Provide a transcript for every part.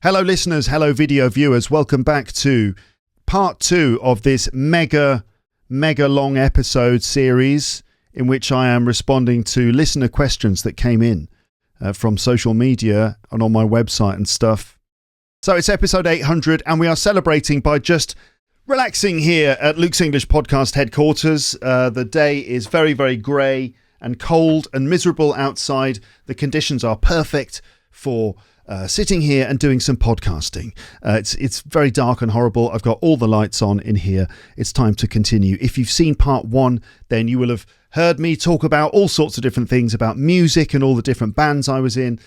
Hello listeners, hello video viewers, welcome back to part 2 of this mega long episode series in which I am responding to listener questions that came in from social media and on my website and stuff. So it's episode 800 and we are celebrating by just relaxing here at Luke's English Podcast headquarters. The day is very, very grey and cold and miserable outside. The conditions are perfect for sitting here and doing some podcasting. It's very dark and horrible. I've got all the lights on in here. It's time to continue. If you've seen part 1, then you will have heard me talk about all sorts of different things about music and all the different bands I was in,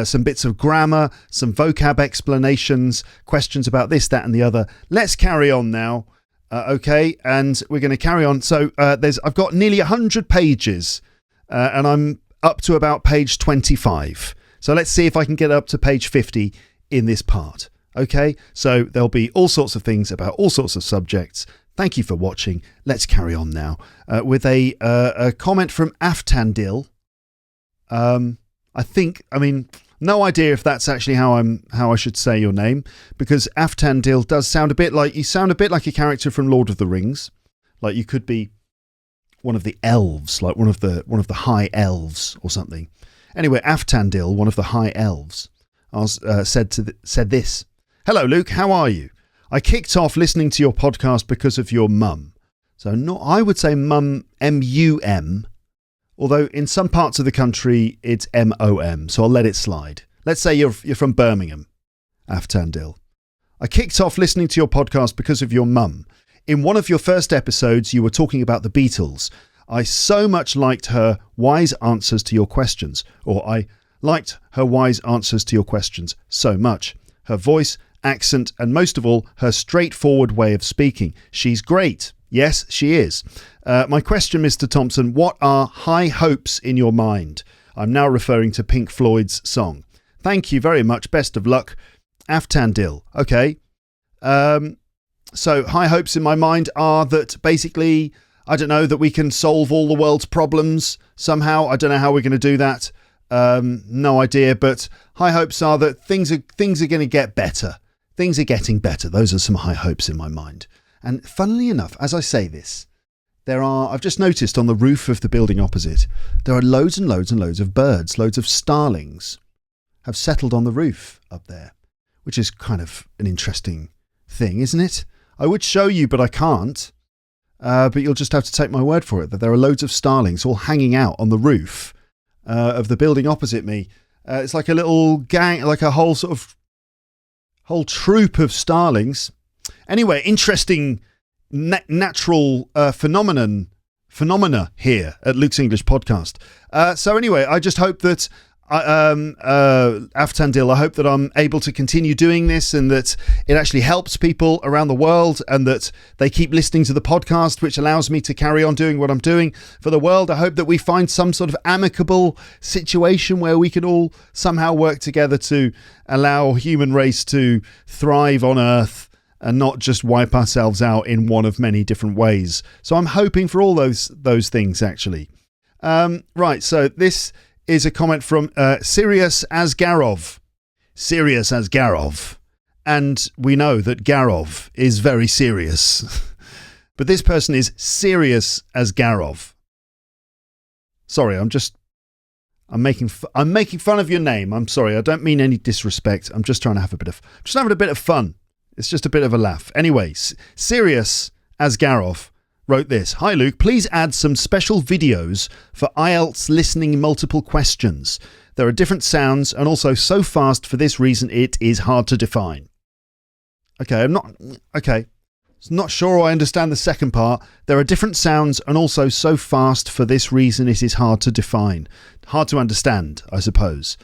some bits of grammar, some vocab explanations, questions about this, that and the other. Let's carry on now. Okay, and we're going to carry on. So I've got nearly 100 pages and I'm up to about page 25. So let's see if I can get up to page 50 in this part. Okay, so there'll be all sorts of things about all sorts of subjects. Thank you for watching. Let's carry on now with a comment from Aftandil. No idea if that's actually how I should say your name, because Aftandil does sound a bit like a character from Lord of the Rings. Like you could be one of the elves, like one of the high elves or something. Anyway, Aftandil, one of the high elves, said this. Hello, Luke. How are you? I kicked off listening to your podcast because of your mum. So I would say mum, M-U-M, although in some parts of the country it's M-O-M, so I'll let it slide. Let's say you're from Birmingham, Aftandil. I kicked off listening to your podcast because of your mum. In one of your first episodes, you were talking about the Beatles. I so much liked her wise answers to your questions, or I liked her wise answers to your questions so much. Her voice, accent, and most of all, her straightforward way of speaking. She's great. Yes, she is. My question, Mr. Thompson, what are high hopes in your mind? I'm now referring to Pink Floyd's song. Thank you very much. Best of luck. Aftandil. Okay. So high hopes in my mind are that basically, I don't know, that we can solve all the world's problems somehow. I don't know how we're going to do that. No idea. But high hopes are that things are going to get better. Things are getting better. Those are some high hopes in my mind. And funnily enough, as I say this, I've just noticed on the roof of the building opposite, there are loads and loads and loads of birds, loads of starlings have settled on the roof up there, which is kind of an interesting thing, isn't it? I would show you, but I can't. But you'll just have to take my word for it that there are loads of starlings all hanging out on the roof of the building opposite me. It's like a little gang, like a whole troop of starlings. Anyway, interesting natural phenomena here at Luke's English Podcast. So anyway, I just hope that Aftandil, I hope that I'm able to continue doing this and that it actually helps people around the world and that they keep listening to the podcast, which allows me to carry on doing what I'm doing for the world. I hope that we find some sort of amicable situation where we can all somehow work together to allow human race to thrive on Earth and not just wipe ourselves out in one of many different ways. So I'm hoping for all those things, actually. Right, so this is a comment from Sirius Asgarov. Sirius Asgarov. And we know that Garov is very serious. But this person is Sirius Asgarov. Sorry, I'm making fun of your name. I'm sorry. I don't mean any disrespect. I'm just trying to having a bit of fun. It's just a bit of a laugh. Anyway, Sirius Asgarov wrote this. Hi Luke, please add some special videos for IELTS listening multiple questions. There are different sounds and also so fast for this reason it is hard to define. Okay, not sure I understand the second part. There are different sounds and also so fast for this reason it is hard to define. Hard to understand, I suppose.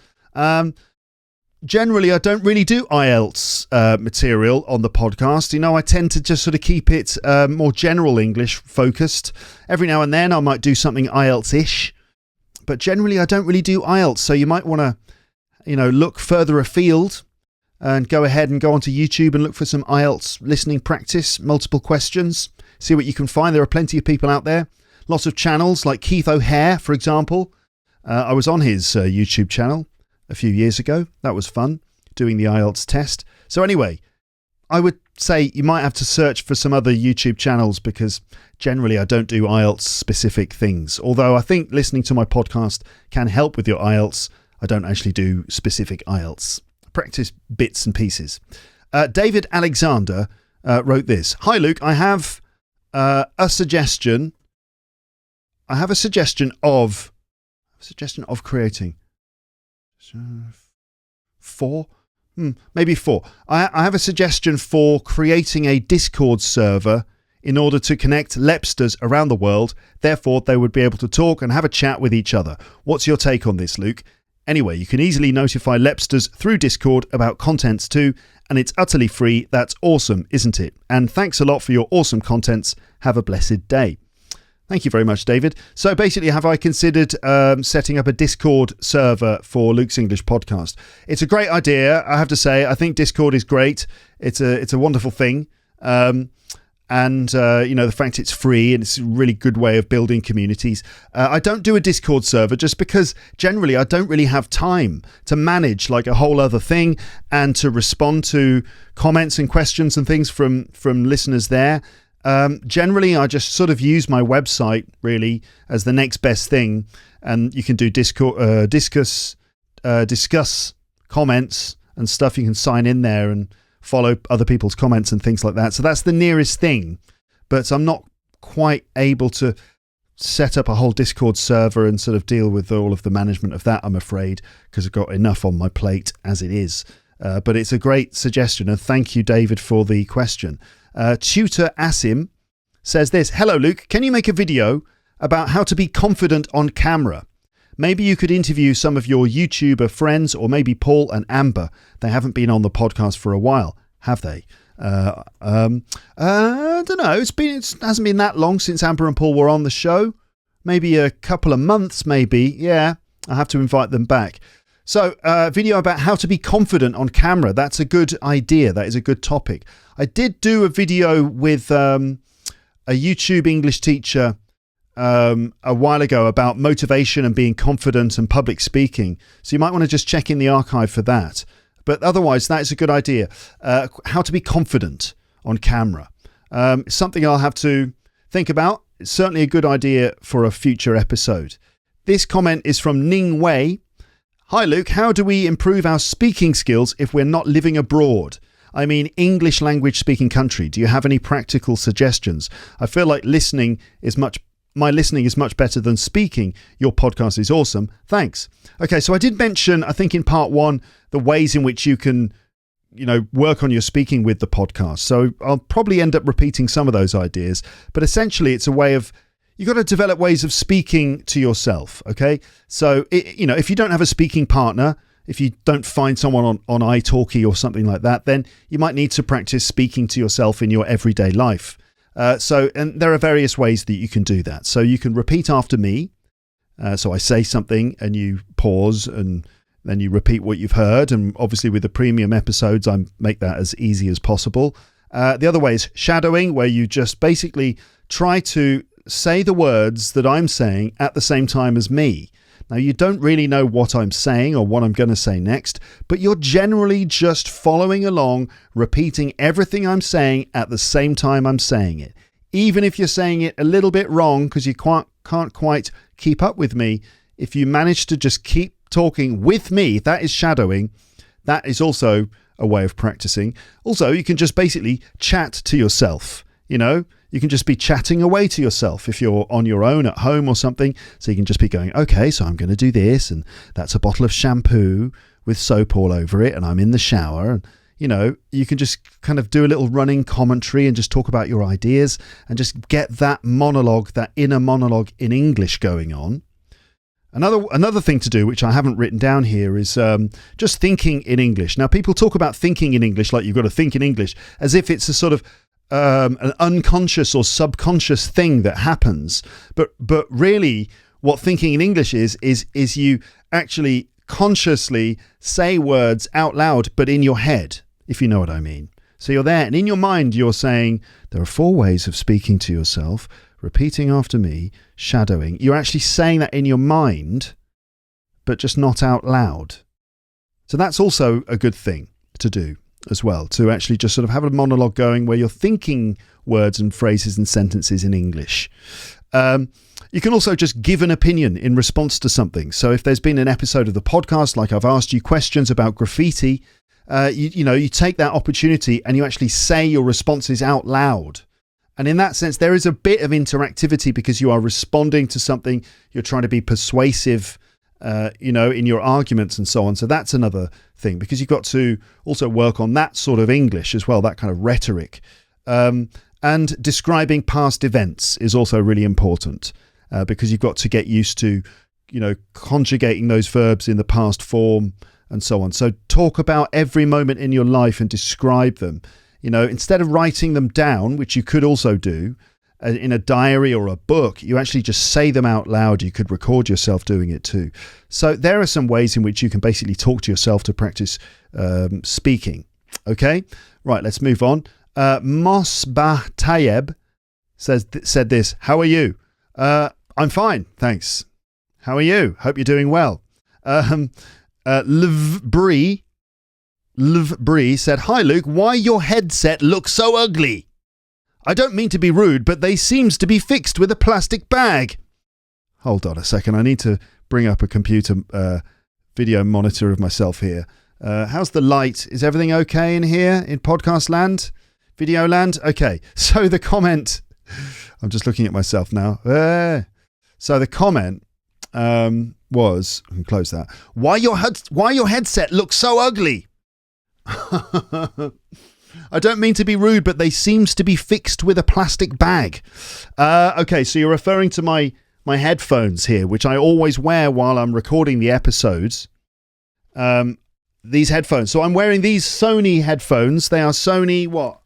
Generally, I don't really do IELTS material on the podcast. You know, I tend to just sort of keep it more general English focused. Every now and then I might do something IELTS-ish, but generally I don't really do IELTS. So you might want to, look further afield and go ahead and go onto YouTube and look for some IELTS listening practice, multiple questions, see what you can find. There are plenty of people out there. Lots of channels like Keith O'Hare, for example. I was on his YouTube channel a few years ago. That was fun. doing the IELTS test. So anyway, I would say you might have to search for some other YouTube channels because generally I don't do IELTS specific things. Although I think listening to my podcast can help with your IELTS. I don't actually do specific IELTS. I practice bits and pieces. David Alexander wrote this. Hi, Luke. I have a suggestion. I have a suggestion of creating 4. Maybe 4. I have a suggestion for creating a Discord server in order to connect Lepsters around the world. Therefore, they would be able to talk and have a chat with each other. What's your take on this, Luke? Anyway, you can easily notify Lepsters through Discord about contents too, and it's utterly free. That's awesome, isn't it? And thanks a lot for your awesome contents. Have a blessed day. Thank you very much, David. So basically, have I considered setting up a Discord server for Luke's English podcast? It's a great idea, I have to say. I think Discord is great. It's a wonderful thing. The fact it's free and it's a really good way of building communities. I don't do a Discord server just because generally I don't really have time to manage like a whole other thing and to respond to comments and questions and things from listeners there. Generally, I just sort of use my website really as the next best thing, and you can do Discord, discuss comments and stuff. You can sign in there and follow other people's comments and things like that. So that's the nearest thing, but I'm not quite able to set up a whole Discord server and sort of deal with all of the management of that, I'm afraid, because I've got enough on my plate as it is. But it's a great suggestion, and thank you, David, for the question. Tutor Asim says this. Hello, Luke. Can you make a video about how to be confident on camera? Maybe you could interview some of your YouTuber friends, or maybe Paul and Amber. They haven't been on the podcast for a while, have they? I don't know. It hasn't been that long since Amber and Paul were on the show. Maybe a couple of months, maybe. Yeah, I'll have to invite them back. So, video about how to be confident on camera. That's a good idea. That is a good topic. I did do a video with a YouTube English teacher a while ago about motivation and being confident and public speaking. So you might want to just check in the archive for that. But otherwise, that is a good idea. How to be confident on camera. Something I'll have to think about. It's certainly a good idea for a future episode. This comment is from Ning Wei. Hi, Luke. How do we improve our speaking skills if we're not living abroad? I mean, English language speaking country. Do you have any practical suggestions? I feel like my listening is much better than speaking. Your podcast is awesome. Thanks. Okay, so I did mention, I think in part 1, the ways in which you can, work on your speaking with the podcast. So I'll probably end up repeating some of those ideas, but essentially it's a way of, you've got to develop ways of speaking to yourself. Okay. So, if you don't have a speaking partner, if you don't find someone on iTalki or something like that, then you might need to practice speaking to yourself in your everyday life. And there are various ways that you can do that. So you can repeat after me. So I say something and you pause and then you repeat what you've heard. And obviously with the premium episodes, I make that as easy as possible. The other way is shadowing, where you just basically try to say the words that I'm saying at the same time as me. Now, you don't really know what I'm saying or what I'm going to say next, but you're generally just following along, repeating everything I'm saying at the same time I'm saying it. Even if you're saying it a little bit wrong because you can't quite keep up with me, if you manage to just keep talking with me, that is shadowing. That is also a way of practicing. Also, you can just basically chat to yourself, You can just be chatting away to yourself if you're on your own at home or something. So you can just be going, okay, so I'm going to do this. And that's a bottle of shampoo with soap all over it. And I'm in the shower. And, you can just kind of do a little running commentary and just talk about your ideas and just get that monologue, that inner monologue in English going on. Another thing to do, which I haven't written down here, is just thinking in English. Now, people talk about thinking in English like you've got to think in English as if it's a sort of an unconscious or subconscious thing that happens, but really what thinking in English is you actually consciously say words out loud but in your head, if you know what I mean. So you're there and in your mind you're saying there are 4 ways of speaking to yourself, repeating after me, shadowing. You're actually saying that in your mind but just not out loud. So that's also a good thing to do as well, to actually just sort of have a monologue going where you're thinking words and phrases and sentences in English. You can also just give an opinion in response to something. So if there's been an episode of the podcast, like I've asked you questions about graffiti, you take that opportunity and you actually say your responses out loud. And in that sense, there is a bit of interactivity because you are responding to something. You're trying to be persuasive, in your arguments and so on. So that's another thing, because you've got to also work on that sort of English as well, that kind of rhetoric. And describing past events is also really important. Because you've got to get used to, conjugating those verbs in the past form and so on. So talk about every moment in your life and describe them. Instead of writing them down, which you could also do in a diary or a book, you actually just say them out loud. You could record yourself doing it too. So there are some ways in which you can basically talk to yourself to practice speaking. Okay, right, let's move on. Mosbah Tayeb said this. How are you? I'm fine, thanks. How are you? Hope you're doing well. Liv Bree said, hi Luke, why your headset looks so ugly? I don't mean to be rude, but they seems to be fixed with a plastic bag. Hold on a second, I need to bring up a computer video monitor of myself here. How's the light? Is everything okay in here in podcast land? Video land? Okay, so the comment... I'm just looking at myself now. So the comment was, I can close that. Why your headset looks so ugly? I don't mean to be rude, but they seems to be fixed with a plastic bag. Okay, so you're referring to my headphones here, which I always wear while I'm recording the episodes. These headphones. So I'm wearing these Sony headphones. They are Sony what?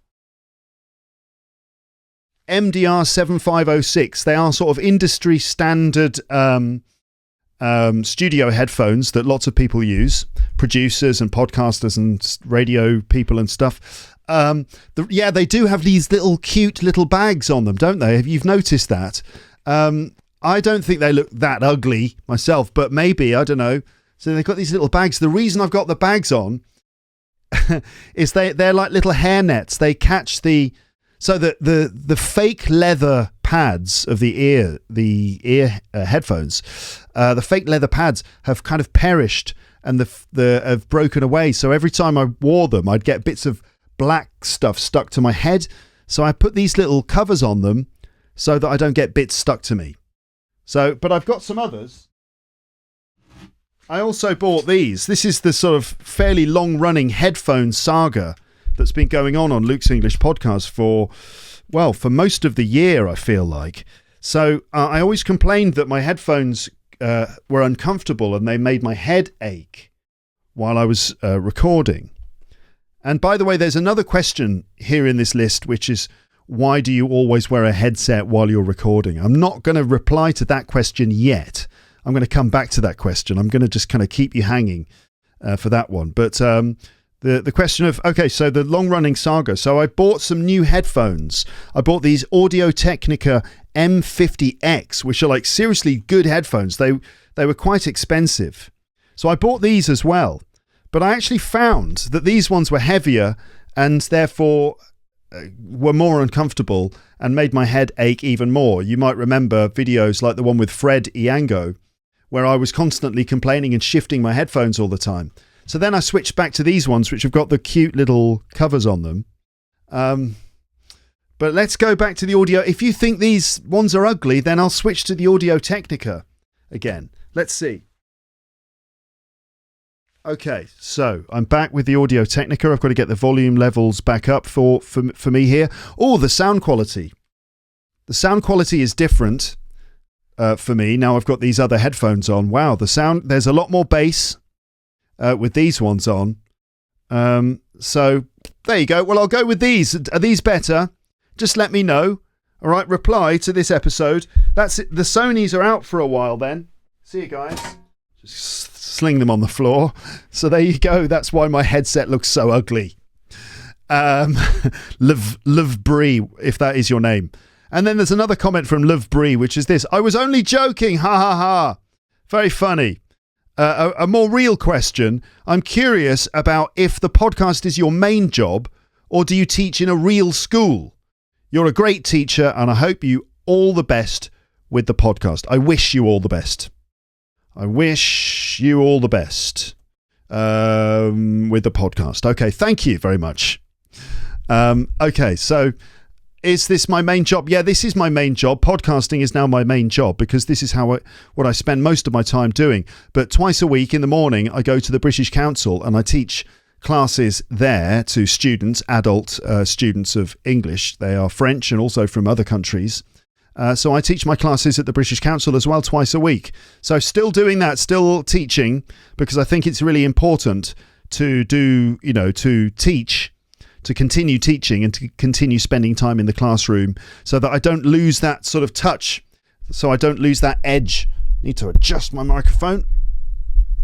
MDR 7506. They are sort of industry standard studio headphones that lots of people use, producers and podcasters and radio people and stuff. They do have these little cute little bags on them, don't they? You've noticed that. I don't think they look that ugly myself, but maybe, I don't know. So they've got these little bags. The reason I've got the bags on is they're like little hair nets. They catch the fake leather pads of the ear headphones, the fake leather pads have kind of perished and have broken away. So every time I wore them, I'd get bits of black stuff stuck to my head. So I put these little covers on them so that I don't get bits stuck to me. But I've got some others. I also bought these. This is the sort of fairly long-running headphone saga that's been going on Luke's English podcast for most of the year, I feel like. So I always complained that my headphones were uncomfortable and they made my head ache while I was recording. And by the way, there's another question here in this list, which is, why do you always wear a headset while you're recording? I'm not going to reply to that question yet. I'm going to come back to that question. I'm going to just kind of keep you hanging for that one. But the question of, okay, so the long-running saga. So I bought some new headphones. I bought these Audio-Technica M50X, which are like seriously good headphones. They were quite expensive. So I bought these as well. But I actually found that these ones were heavier and therefore were more uncomfortable and made my head ache even more. You might remember videos like the one with Fred Iango, where I was constantly complaining and shifting my headphones all the time. So then I switched back to these ones, which have got the cute little covers on them. But let's go back to the audio. If you think these ones are ugly, then I'll switch to the Audio-Technica again. Let's see. Okay, so I'm back with the Audio-Technica. I've got to get the volume levels back up for me here. Oh, the sound quality. The sound quality is different for me. Now I've got these other headphones on. Wow, the sound, there's a lot more bass with these ones on. So there you go. Well, I'll go with these. Are these better? Just let me know. All right, reply to this episode. That's it. The Sonys are out for a while then. See you guys. Just sling them on the floor. So there you go. That's why my headset looks so ugly. Liv Bree, if that is your name. And then there's another comment from Liv Bree, which is this. I was only joking. Ha ha ha. Very funny. a more real question. I'm curious about if the podcast is your main job, or do you teach in a real school? You're a great teacher, and I hope you all the best with the podcast. I wish you all the best. I wish you all the best with the podcast. Okay, thank you very much. Okay, so is this my main job? Yeah, this is my main job. Podcasting is now my main job because this is what I spend most of my time doing. But twice a week in the morning, I go to the British Council and I teach classes there to students, adult students of English. They are French and also from other countries. So I teach my classes at the British Council as well twice a week. So still doing that, still teaching, because I think it's really important to do, to teach, to continue teaching and to continue spending time in the classroom so that I don't lose that sort of touch, so I don't lose that edge. Need to adjust my microphone.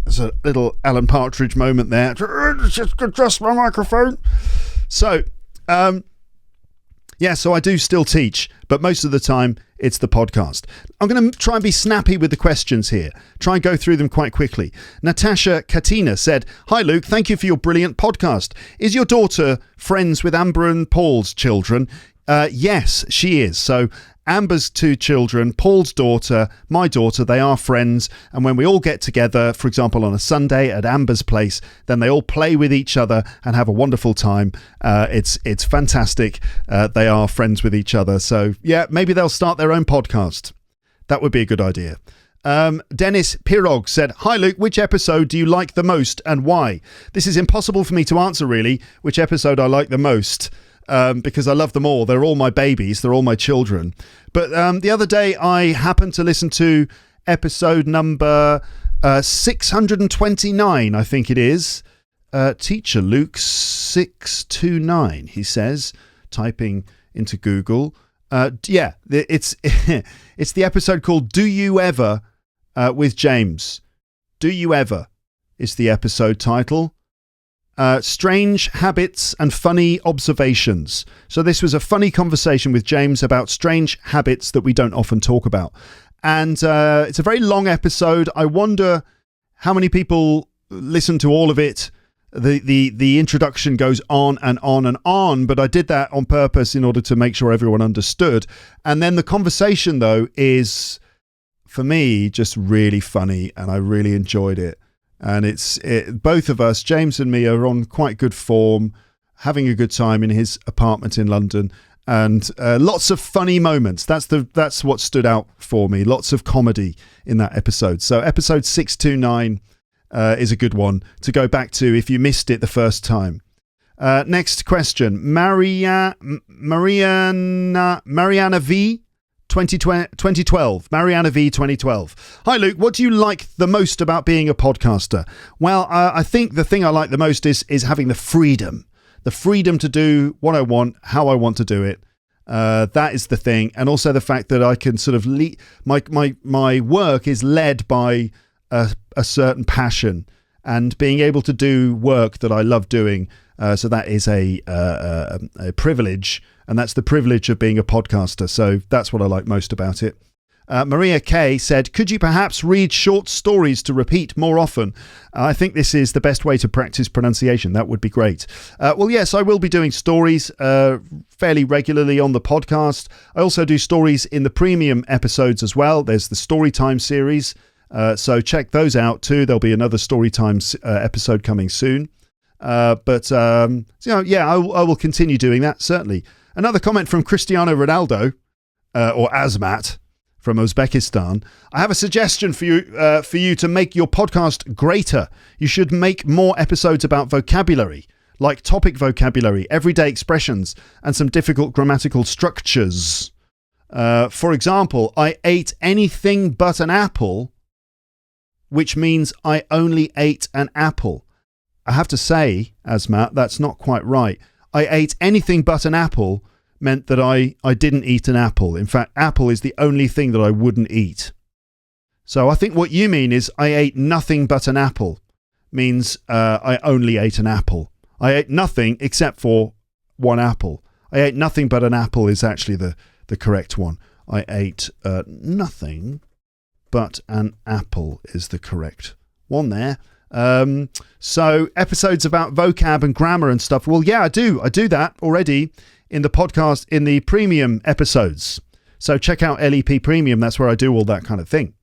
There's a little Alan Partridge moment there. Just adjust my microphone. So, so I do still teach, but most of the time it's the podcast. I'm going to try and be snappy with the questions here. Try and go through them quite quickly. Natasha Katina said, "Hi Luke, thank you for your brilliant podcast. Is your daughter friends with Amber and Paul's children?" Yes, she is. So Amber's two children, Paul's daughter, my daughter, they are friends. And when we all get together, for example, on a Sunday at Amber's place, then they all play with each other and have a wonderful time. It's fantastic. They are friends with each other. So yeah, maybe they'll start their own podcast. That would be a good idea. Dennis Pirog said, "Hi Luke, which episode do you like the most and why?" This is impossible for me to answer really, which episode I like the most. Because I love them all. They're all my babies. They're all my children. But the other day I happened to listen to episode number 629, I think it is. Teacher Luke 629, he says, typing into Google. It's it's the episode called Do You Ever with James. Do You Ever is the episode title. Strange habits and funny observations. So this was a funny conversation with James about strange habits that we don't often talk about. And it's a very long episode. I wonder how many people listen to all of it. The introduction goes on and on and on, but I did that on purpose in order to make sure everyone understood. And then the conversation, though, is, for me, just really funny, and I really enjoyed it. And both of us, James and me, are on quite good form, having a good time in his apartment in London, and lots of funny moments. That's what stood out for me. Lots of comedy in that episode. So episode 629 is a good one to go back to if you missed it the first time. Next question, Mariana V. 2012, Mariana V 2012. "Hi Luke, what do you like the most about being a podcaster?" Well, I think the thing I like the most is having the freedom to do what I want, how I want to do it. That is the thing, and also the fact that I can sort of lead. My work is led by a certain passion, and being able to do work that I love doing. So that is a privilege. And that's the privilege of being a podcaster. So that's what I like most about it. Maria K said, "Could you perhaps read short stories to repeat more often?" I think this is the best way to practice pronunciation. That would be great. Well, yes, I will be doing stories fairly regularly on the podcast. I also do stories in the premium episodes as well. There's the Storytime series. So check those out too. There'll be another Storytime episode coming soon. I will continue doing that, certainly. Another comment from Cristiano Ronaldo, or Azmat, from Uzbekistan. "I have a suggestion for you to make your podcast greater. You should make more episodes about vocabulary, like topic vocabulary, everyday expressions, and some difficult grammatical structures. For example, I ate anything but an apple, which means I only ate an apple." I have to say, Azmat, that's not quite right. I ate anything but an apple meant that I didn't eat an apple. In fact, apple is the only thing that I wouldn't eat. So I think what you mean is I ate nothing but an apple means I only ate an apple. I ate nothing except for one apple. I ate nothing but an apple is actually the correct one. I ate nothing but an apple is the correct one there. So episodes about vocab and grammar and stuff. Well, yeah, I do that already in the podcast, in the premium episodes. So check out LEP Premium. That's where I do all that kind of thing.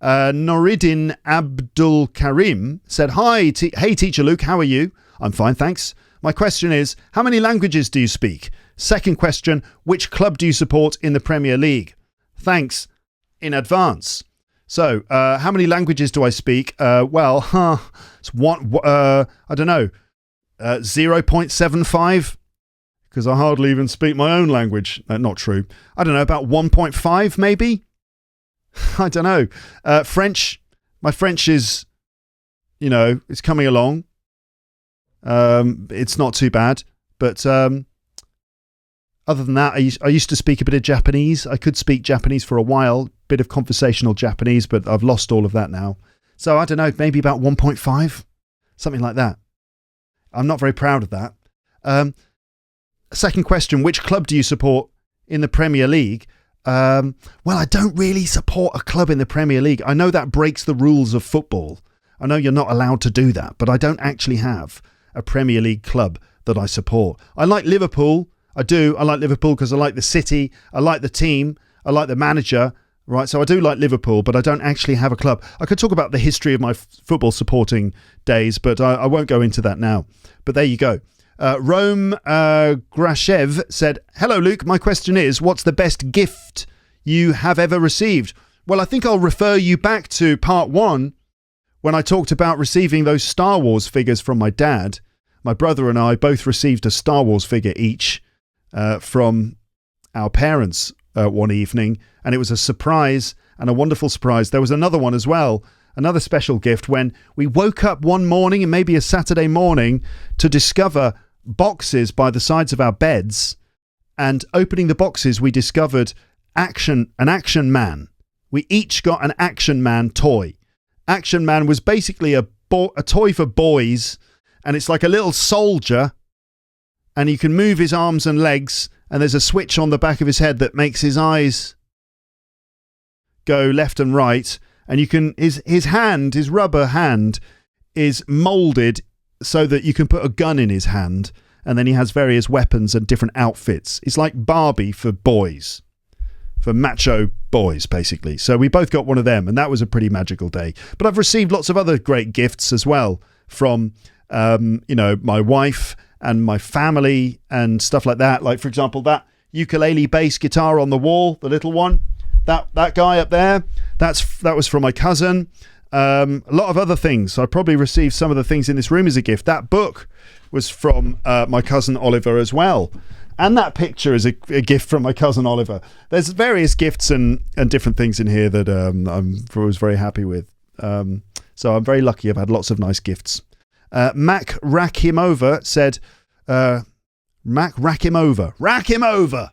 Noridin Abdul Karim said, hey, Teacher Luke, how are you? I'm fine, thanks. My question is, how many languages do you speak? Second question, which club do you support in the Premier League? Thanks in advance. So, how many languages do I speak? It's one, I don't know, 0.75, because I hardly even speak my own language. Not true. I don't know, about 1.5 maybe? I don't know. French, my French is, it's coming along. It's not too bad. But other than that, I used to speak a bit of Japanese. I could speak Japanese for a while, bit of conversational Japanese, but I've lost all of that now. So I don't know, maybe about 1.5, something like that. I'm not very proud of that. Second question, which club do you support in the Premier League? Well, I don't really support a club in the Premier League. I know that breaks the rules of football. I know you're not allowed to do that, but I don't actually have a Premier League club that I support. I like Liverpool. I do. I like Liverpool because I like the city. I like the team. I like the manager. Right. So I do like Liverpool, but I don't actually have a club. I could talk about the history of my football supporting days, but I won't go into that now. But there you go. Rome Grashev said, hello, Luke. My question is, what's the best gift you have ever received? Well, I think I'll refer you back to part 1 when I talked about receiving those Star Wars figures from my dad. My brother and I both received a Star Wars figure each from our parents one evening, and it was a surprise and a wonderful surprise. There was another one as well, another special gift when we woke up one morning, and maybe a Saturday morning, to discover boxes by the sides of our beds, and opening the boxes we discovered an Action Man. We each got an Action Man toy. Action Man was basically a toy for boys, and it's like a little soldier, and you can move his arms and legs, and there's a switch on the back of his head that makes his eyes go left and right, and you can his rubber hand is molded so that you can put a gun in his hand, and then he has various weapons and different outfits. It's like Barbie for boys, for macho boys, basically. So we both got one of them, and that was a pretty magical day. But I've received lots of other great gifts as well from my wife and my family and stuff like that. Like, for example, that ukulele bass guitar on the wall, the little one, that guy up there, that was from my cousin. A lot of other things. I probably received some of the things in this room as a gift. That book was from my cousin Oliver as well. And that picture is a gift from my cousin Oliver. There's various gifts and different things in here that I was very happy with. So I'm very lucky. I've had lots of nice gifts. Mac Rakimova said, Mac Rakimova. Rack him over.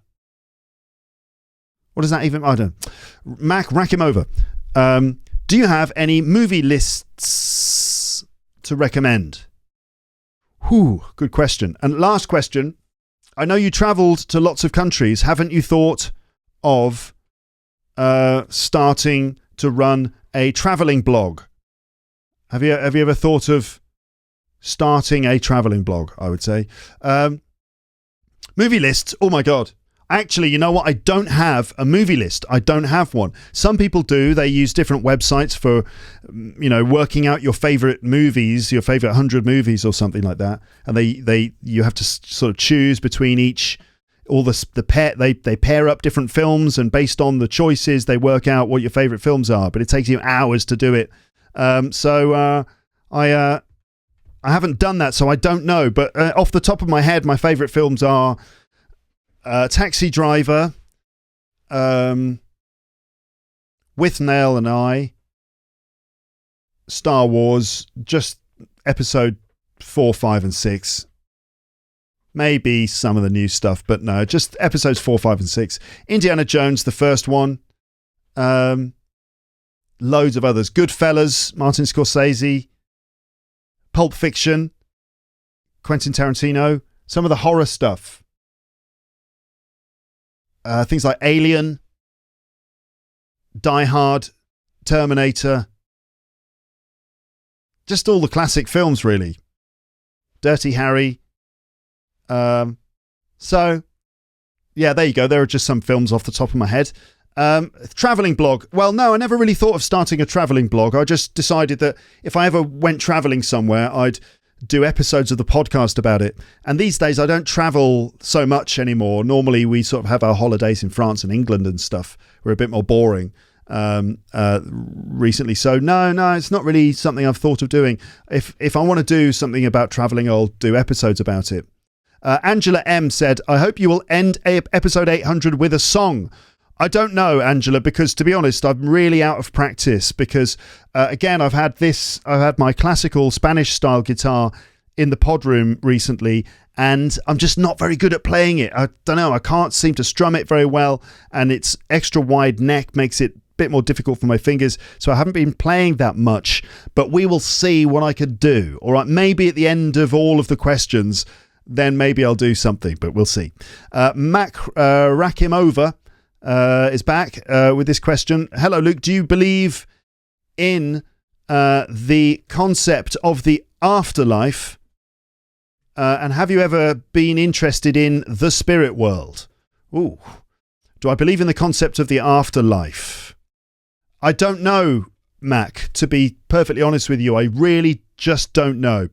What does that even... I don't know. Mac Rakimova. Do you have any movie lists to recommend? Good question. And last question. I know you travelled to lots of countries. Haven't you thought of starting to run a travelling blog? Have you ever thought of starting a travelling blog, I would say? Movie lists. Oh, my God. Actually, you know what? I don't have a movie list. I don't have one. Some people do. They use different websites for, working out your favourite movies, your favourite 100 movies or something like that. And you have to sort of choose between they pair up different films, and based on the choices, they work out what your favourite films are. But it takes you hours to do it. I haven't done that, so I don't know. But off the top of my head, my favourite films are Taxi Driver, With Nail and I, Star Wars, just episode 4, 5 and 6. Maybe some of the new stuff, but no, just episodes 4, 5 and 6. Indiana Jones, the first one. Loads of others. Goodfellas, Martin Scorsese, Pulp Fiction, Quentin Tarantino, some of the horror stuff. Things like Alien, Die Hard, Terminator, just all the classic films, really. Dirty Harry. So, yeah, there you go. There are just some films off the top of my head. Traveling blog. Well, no, I never really thought of starting a traveling blog. I just decided that if I ever went traveling somewhere, I'd do episodes of the podcast about it. And these days I don't travel so much anymore. Normally we sort of have our holidays in France and England and stuff. We're a bit more boring recently. So no, it's not really something I've thought of doing. If I want to do something about traveling, I'll do episodes about it. Angela M said, I hope you will end episode 800 with a song. I don't know, Angela, because to be honest, I'm really out of practice because, again, I've had my classical Spanish style guitar in the pod room recently, and I'm just not very good at playing it. I don't know. I can't seem to strum it very well, and its extra wide neck makes it a bit more difficult for my fingers. So I haven't been playing that much, but we will see what I could do. All right. Maybe at the end of all of the questions, then maybe I'll do something, but we'll see. Mac Rakimova is back with this question. Hello, Luke. Do you believe in the concept of the afterlife? And have you ever been interested in the spirit world? Ooh. Do I believe in the concept of the afterlife? I don't know, Mac, to be perfectly honest with you. I really just don't know.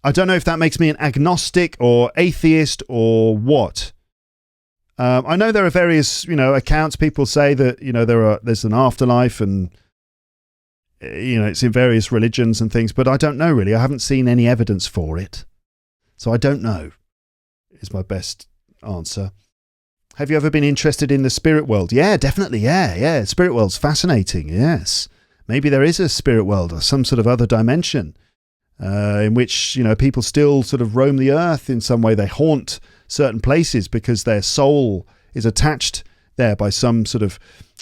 I don't know if that makes me an agnostic or atheist or what. I know there are various, accounts. People say that, there's an afterlife and, it's in various religions and things, but I don't know really. I haven't seen any evidence for it. So I don't know is my best answer. Have you ever been interested in the spirit world? Yeah, definitely. Yeah. Spirit world's fascinating. Yes. Maybe there is a spirit world or some sort of other dimension in which, people still sort of roam the earth in some way. They haunt certain places because their soul is attached there by some sort of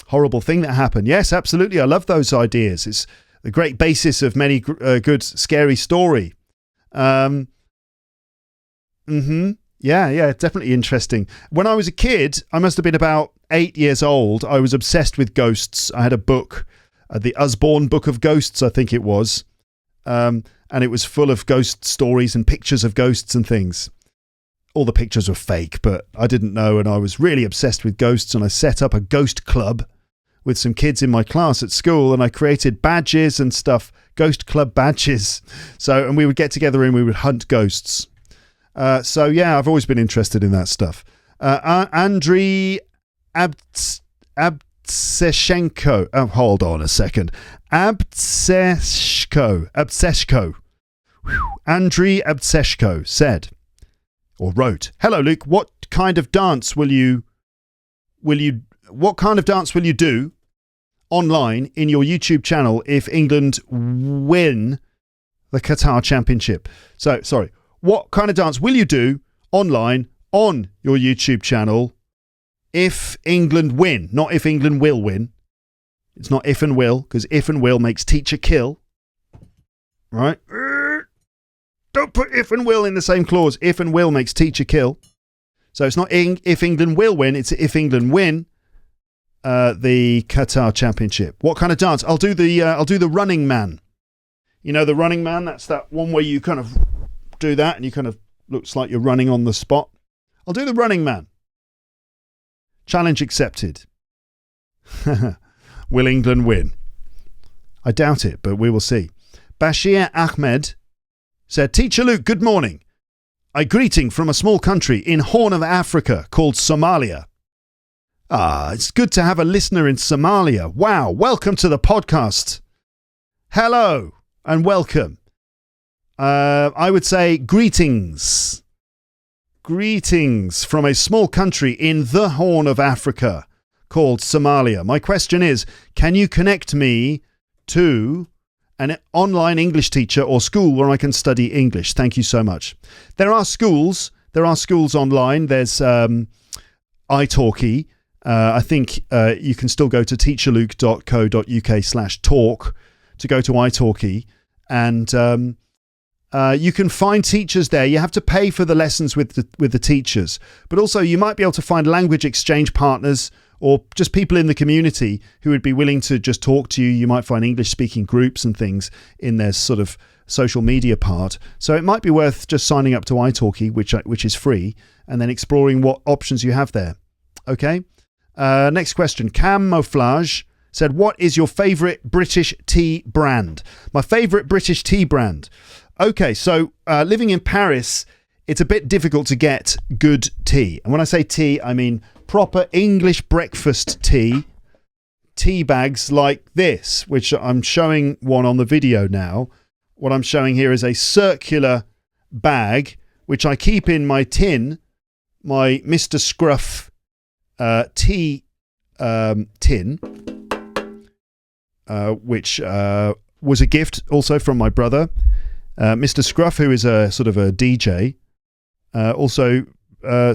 horrible thing that happened. Yes, absolutely. I love those ideas. It's the great basis of many good, scary story. Yeah, definitely interesting. When I was a kid, I must have been about 8 years old. I was obsessed with ghosts. I had a book, the Usborne Book of Ghosts, I think it was. And it was full of ghost stories and pictures of ghosts and things. All the pictures were fake, but I didn't know, and I was really obsessed with ghosts, and I set up a ghost club with some kids in my class at school, and I created badges and stuff, ghost club badges. And we would get together and we would hunt ghosts. Yeah, I've always been interested in that stuff. Andriy Abtseshenko. Oh, hold on a second. Abtseshko. Andriy Abtseshko said, or wrote, "Hello, Luke. What kind of dance will you do online in your YouTube channel if England win the Qatar Championship?" So, sorry. What kind of dance will you do online on your YouTube channel if England win? Not if England will win. It's not if and will, because if and will makes teacher kill. Right? Don't put if and will in the same clause. If and will makes teacher kill. So it's not if England will win, it's if England win the Qatar Championship. What kind of dance? I'll do the running man. You know the running man? That's that one where you kind of do that and you kind of looks like you're running on the spot. I'll do the running man. Challenge accepted. Will England win? I doubt it, but we will see. Bashir Ahmed said, "Teacher Luke, good morning. I greeting from a small country in Horn of Africa called Somalia." It's good to have a listener in Somalia. Wow, welcome to the podcast. Hello and welcome. I would say greetings. Greetings from a small country in the Horn of Africa called Somalia. My question is, can you connect me to an online English teacher or school where I can study English? Thank you so much. There are schools online. There's italki. I think you can still go to teacherluke.co.uk/talk to go to italki, and you can find teachers there. You have to pay for the lessons with the teachers, but also you might be able to find language exchange partners or just people in the community who would be willing to just talk to you. You might find English speaking groups and things in their sort of social media part. So it might be worth just signing up to italki, which is free, and then exploring what options you have there. Okay. Next question. Camouflage said, what is your favourite British tea brand? My favourite British tea brand. Okay, so living in Paris, it's a bit difficult to get good tea. And when I say tea, I mean proper English breakfast tea. Tea bags like this, which I'm showing one on the video now. What I'm showing here is a circular bag, which I keep in my tin, my Mr. Scruff tea tin, which was a gift also from my brother. Mr. Scruff, who is a sort of a DJ, also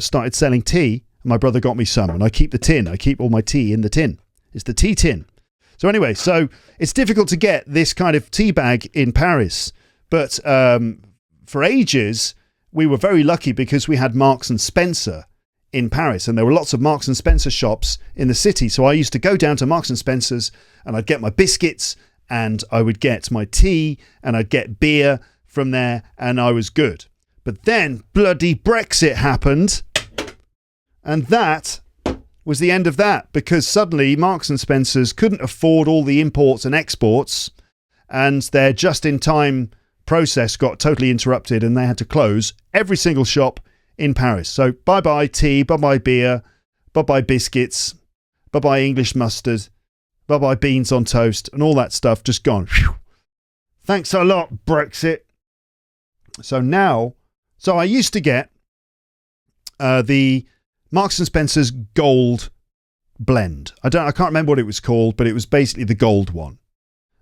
started selling tea. My brother got me some, and I keep the tin. I keep all my tea in the tin. It's the tea tin. So anyway, so it's difficult to get this kind of tea bag in Paris, but for ages we were very lucky because we had Marks and Spencer in Paris, and there were lots of Marks and Spencer shops in the city. So I used to go down to Marks and Spencer's, and I'd get my biscuits, and I would get my tea, and I'd get beer from there, and I was good. But then bloody Brexit happened, and that was the end of that, because suddenly Marks and Spencer's couldn't afford all the imports and exports, and their just-in-time process got totally interrupted, and they had to close every single shop in Paris. So bye-bye tea, bye-bye beer, bye-bye biscuits, bye-bye English mustard, bye-bye beans on toast, and all that stuff just gone. Whew. Thanks a lot, Brexit. So now, I used to get the Marks and Spencer's Gold blend. I can't remember what it was called, but it was basically the gold one.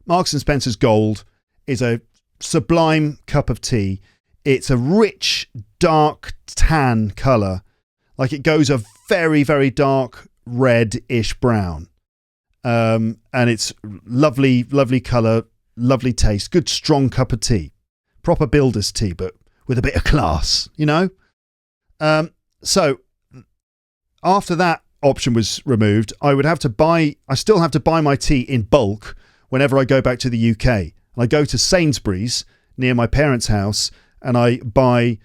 Marks and Spencer's Gold is a sublime cup of tea. It's a rich, dark tan colour. Like it goes a very, very dark red-ish brown. And it's lovely, lovely colour, lovely taste. Good, strong cup of tea. Proper builder's tea, but with a bit of class, you know? So after that option was removed, I still have to buy my tea in bulk whenever I go back to the UK. And I go to Sainsbury's near my parents' house, and I buy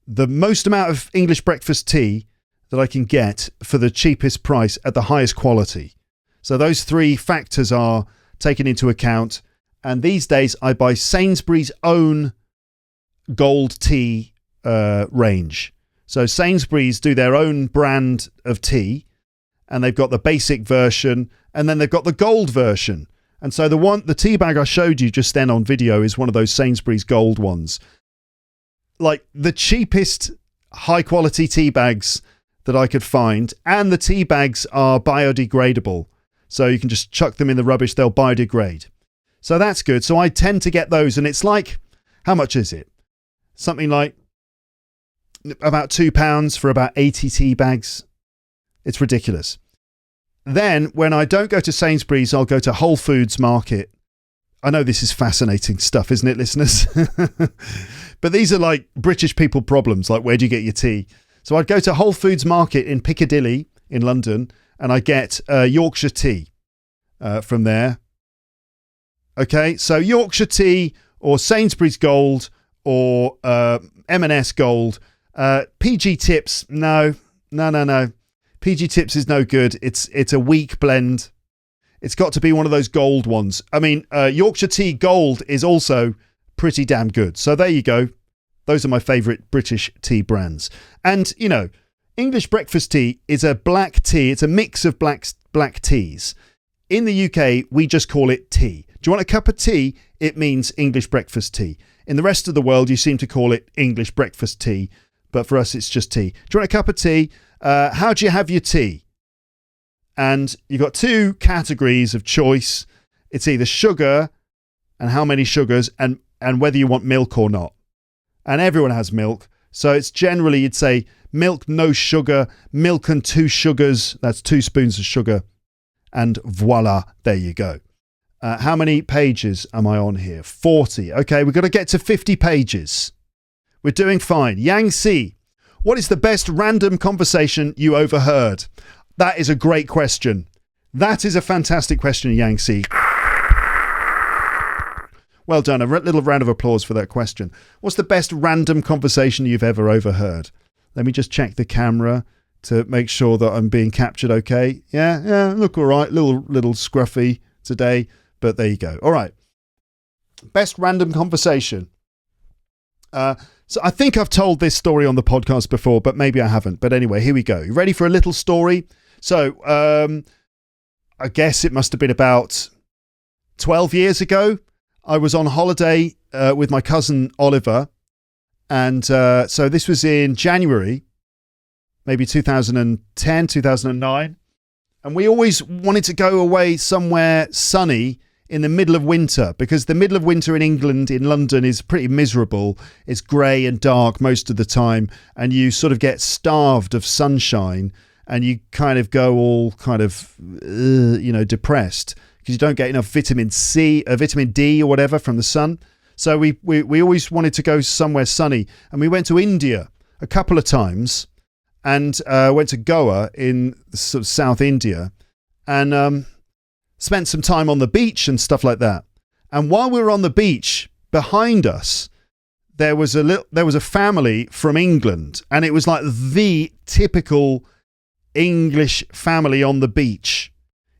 the most amount of English breakfast tea that I can get for the cheapest price at the highest quality. So those three factors are taken into account. And these days I buy Sainsbury's own gold tea range. So Sainsbury's do their own brand of tea, and they've got the basic version, and then they've got the gold version. And so the tea bag I showed you just then on video is one of those Sainsbury's gold ones. Like the cheapest high quality tea bags that I could find, and the tea bags are biodegradable. So you can just chuck them in the rubbish, they'll biodegrade. So that's good. So I tend to get those, and it's like, how much is it? Something like about £2 for about 80 tea bags. It's ridiculous. Then when I don't go to Sainsbury's, I'll go to Whole Foods Market. I know this is fascinating stuff, isn't it, listeners? But these are like British people problems, like where do you get your tea? So I'd go to Whole Foods Market in Piccadilly in London, and I get Yorkshire tea from there. Okay, so Yorkshire tea or Sainsbury's Gold or M&S Gold. PG Tips, no. PG Tips is no good. It's a weak blend. It's got to be one of those gold ones. I mean, Yorkshire Tea Gold is also pretty damn good. So there you go. Those are my favourite British tea brands. And, you know, English breakfast tea is a black tea. It's a mix of black teas. In the UK, we just call it tea. Do you want a cup of tea? It means English breakfast tea. In the rest of the world, you seem to call it English breakfast tea. But for us, it's just tea. Do you want a cup of tea? How do you have your tea? And you've got two categories of choice. It's either sugar and how many sugars, and whether you want milk or not. And everyone has milk. So it's generally, you'd say milk, no sugar, milk and 2 sugars. That's 2 spoons of sugar. And voila, there you go. How many pages am I on here? 40. Okay, we've got to get to 50 pages. We're doing fine. Yang Si, what is the best random conversation you overheard? That is a great question. That is a fantastic question, Yangtze. Well done. A little round of applause for that question. What's the best random conversation you've ever overheard? Let me just check the camera to make sure that I'm being captured okay. Yeah, look all right. Little scruffy today, but there you go. All right. Best random conversation. So I think I've told this story on the podcast before, but maybe I haven't. But anyway, here we go. You ready for a little story? So I guess it must have been about 12 years ago. I was on holiday with my cousin Oliver. And so this was in January, maybe 2010, 2009. And we always wanted to go away somewhere sunny in the middle of winter, because the middle of winter in England, in London, is pretty miserable. It's grey and dark most of the time, and you sort of get starved of sunshine, and you kind of go all kind of, depressed because you don't get enough vitamin D or whatever from the sun. So we always wanted to go somewhere sunny, and we went to India a couple of times, and went to Goa in sort of South India, and spent some time on the beach and stuff like that. And while we were on the beach, behind us, there was a family from England, and it was like the typical English family on the beach.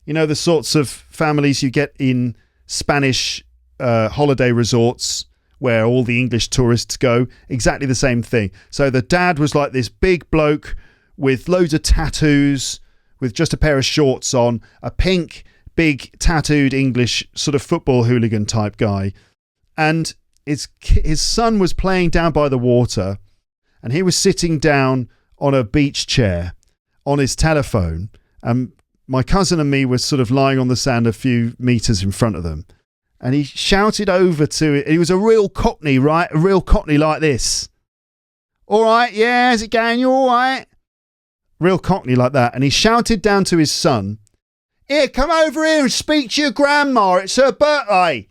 You know, the sorts of families you get in Spanish holiday resorts where all the English tourists go. Exactly the same thing. So the dad was like this big bloke with loads of tattoos, with just a pair of shorts on, a pink, big tattooed English sort of football hooligan type guy. And his son was playing down by the water, and he was sitting down on a beach chair on his telephone. And my cousin and me were sort of lying on the sand a few meters in front of them. And he shouted over to it. He was a real cockney, right? A real cockney like this. All right, yeah, how's it going? You all right? Real cockney like that. And he shouted down to his son, "Here, come over here and speak to your grandma. It's her birthday.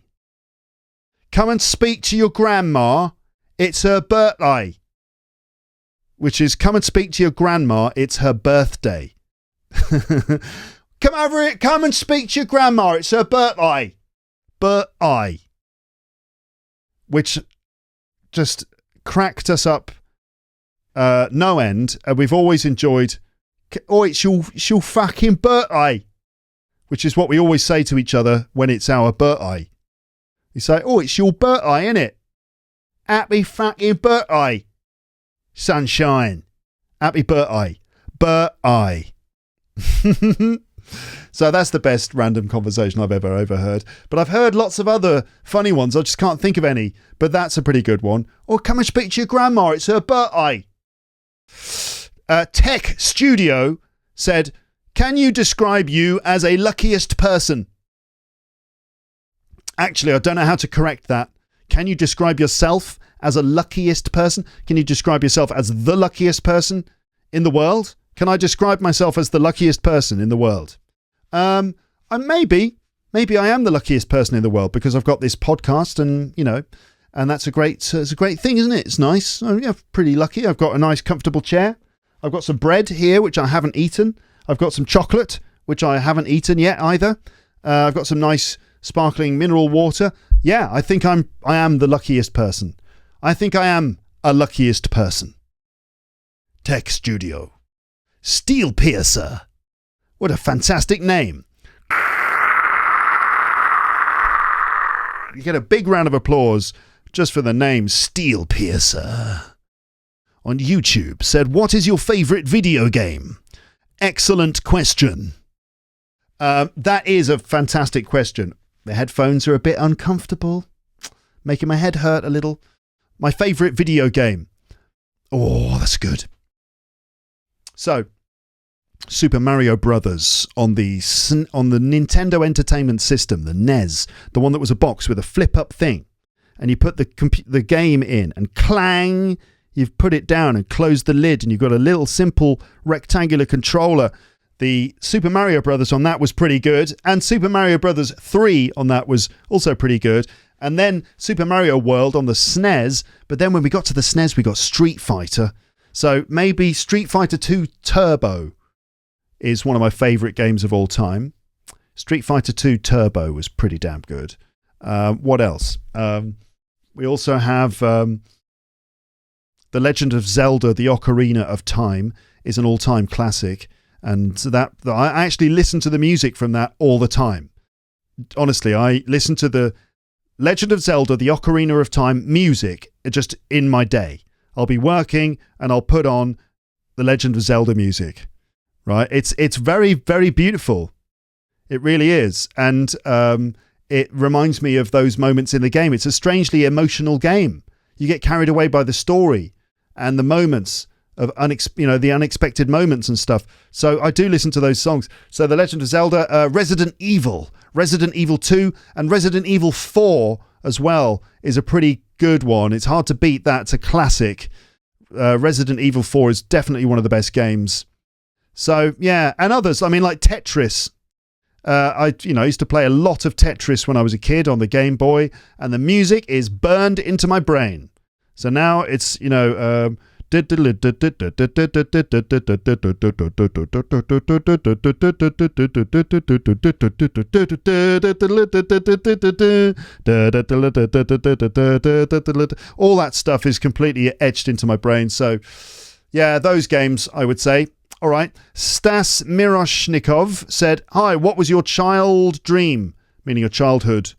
Come and speak to your grandma. It's her birthday." Which is, come and speak to your grandma. It's her birthday. Come over here. Come and speak to your grandma. It's her birthday. Birthday. Which just cracked us up no end. And we've always enjoyed, "Oh, it's your fucking birthday." Which is what we always say to each other when it's our birthday. We say, "Oh, it's your birthday, innit? Happy fucking birthday, sunshine. Happy birthday. Birthday." So that's the best random conversation I've ever overheard. But I've heard lots of other funny ones. I just can't think of any. But that's a pretty good one. Or, "Come and speak to your grandma. It's her birthday." Tech Studio said, "Can you describe you as a luckiest person?" Actually, I don't know how to correct that. Can you describe yourself as a luckiest person? Can you describe yourself as the luckiest person in the world? Can I describe myself as the luckiest person in the world? Maybe I am the luckiest person in the world because I've got this podcast, and and that's it's a great thing, isn't it? It's nice. I'm pretty lucky. I've got a nice, comfortable chair. I've got some bread here, which I haven't eaten. I've got some chocolate, which I haven't eaten yet either. I've got some nice sparkling mineral water. Yeah, I think I am the luckiest person. I think I am a luckiest person. Tech Studio. Steel Piercer. What a fantastic name. You get a big round of applause just for the name Steel Piercer. On YouTube said, "What is your favourite video game?" Excellent question. That is a fantastic question. The headphones are a bit uncomfortable, making my head hurt a little. My favourite video game. Oh, that's good. So, Super Mario Brothers on the Nintendo Entertainment System, the NES, the one that was a box with a flip-up thing, and you put the game in, and clang, you've put it down and closed the lid, and you've got a little simple rectangular controller. The Super Mario Brothers on that was pretty good, and Super Mario Brothers 3 on that was also pretty good, and then Super Mario World on the SNES, but then when we got to the SNES, we got Street Fighter. So maybe Street Fighter 2 Turbo. is one of my favourite games of all time. Street Fighter 2 Turbo was pretty damn good. What else? We also have The Legend of Zelda: The Ocarina of Time is an all-time classic, and so that I actually listen to the music from that all the time. Honestly, I listen to the Legend of Zelda: The Ocarina of Time music just in my day. I'll be working and I'll put on the Legend of Zelda music. Right? It's very, very beautiful. It really is, and it reminds me of those moments in the game. It's a strangely emotional game. You get carried away by the story and the moments of the unexpected moments and stuff. So I do listen to those songs. So The Legend of Zelda, Resident Evil 2, and Resident Evil 4 as well is a pretty good one. It's hard to beat that. It's a classic. Resident Evil 4 is definitely one of the best games. So yeah, and others. I mean, like Tetris. I used to play a lot of Tetris when I was a kid on the Game Boy, and the music is burned into my brain. So now it's all that stuff is completely etched into my brain. So yeah, those games, I would say. All right. Stas Miroshnikov said, "Hi, what was your child dream?" Meaning your childhood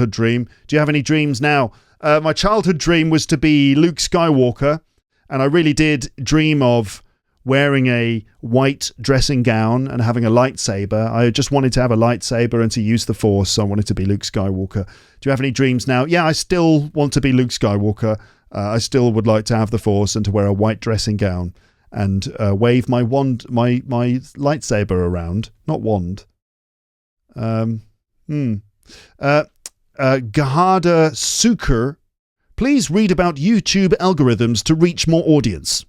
dream. Do you have any dreams now? My childhood dream was to be Luke Skywalker, and I really did dream of wearing a white dressing gown and having a lightsaber. I just wanted to have a lightsaber and to use the Force, so I wanted to be Luke Skywalker. Do you have any dreams now? Yeah, I still want to be Luke Skywalker. I still would like to have the Force and to wear a white dressing gown and wave my wand, my lightsaber around. Not wand. Gahada Sukur, please read about YouTube algorithms to reach more audience.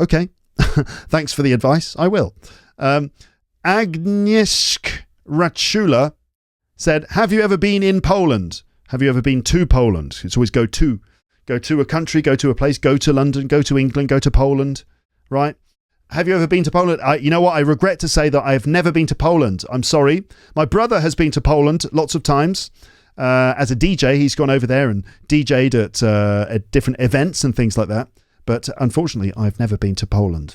Okay. Thanks for the advice. I will. Agnieszka Rachula said, have you ever been in Poland? Have you ever been to Poland? It's always go to. Go to a country, go to a place, go to London, go to England, go to Poland, right? Have you ever been to Poland? You know what? I regret to say that I have never been to Poland. I'm sorry. My brother has been to Poland lots of times. As a DJ, he's gone over there and DJ'd at different events and things like that. But unfortunately, I've never been to Poland.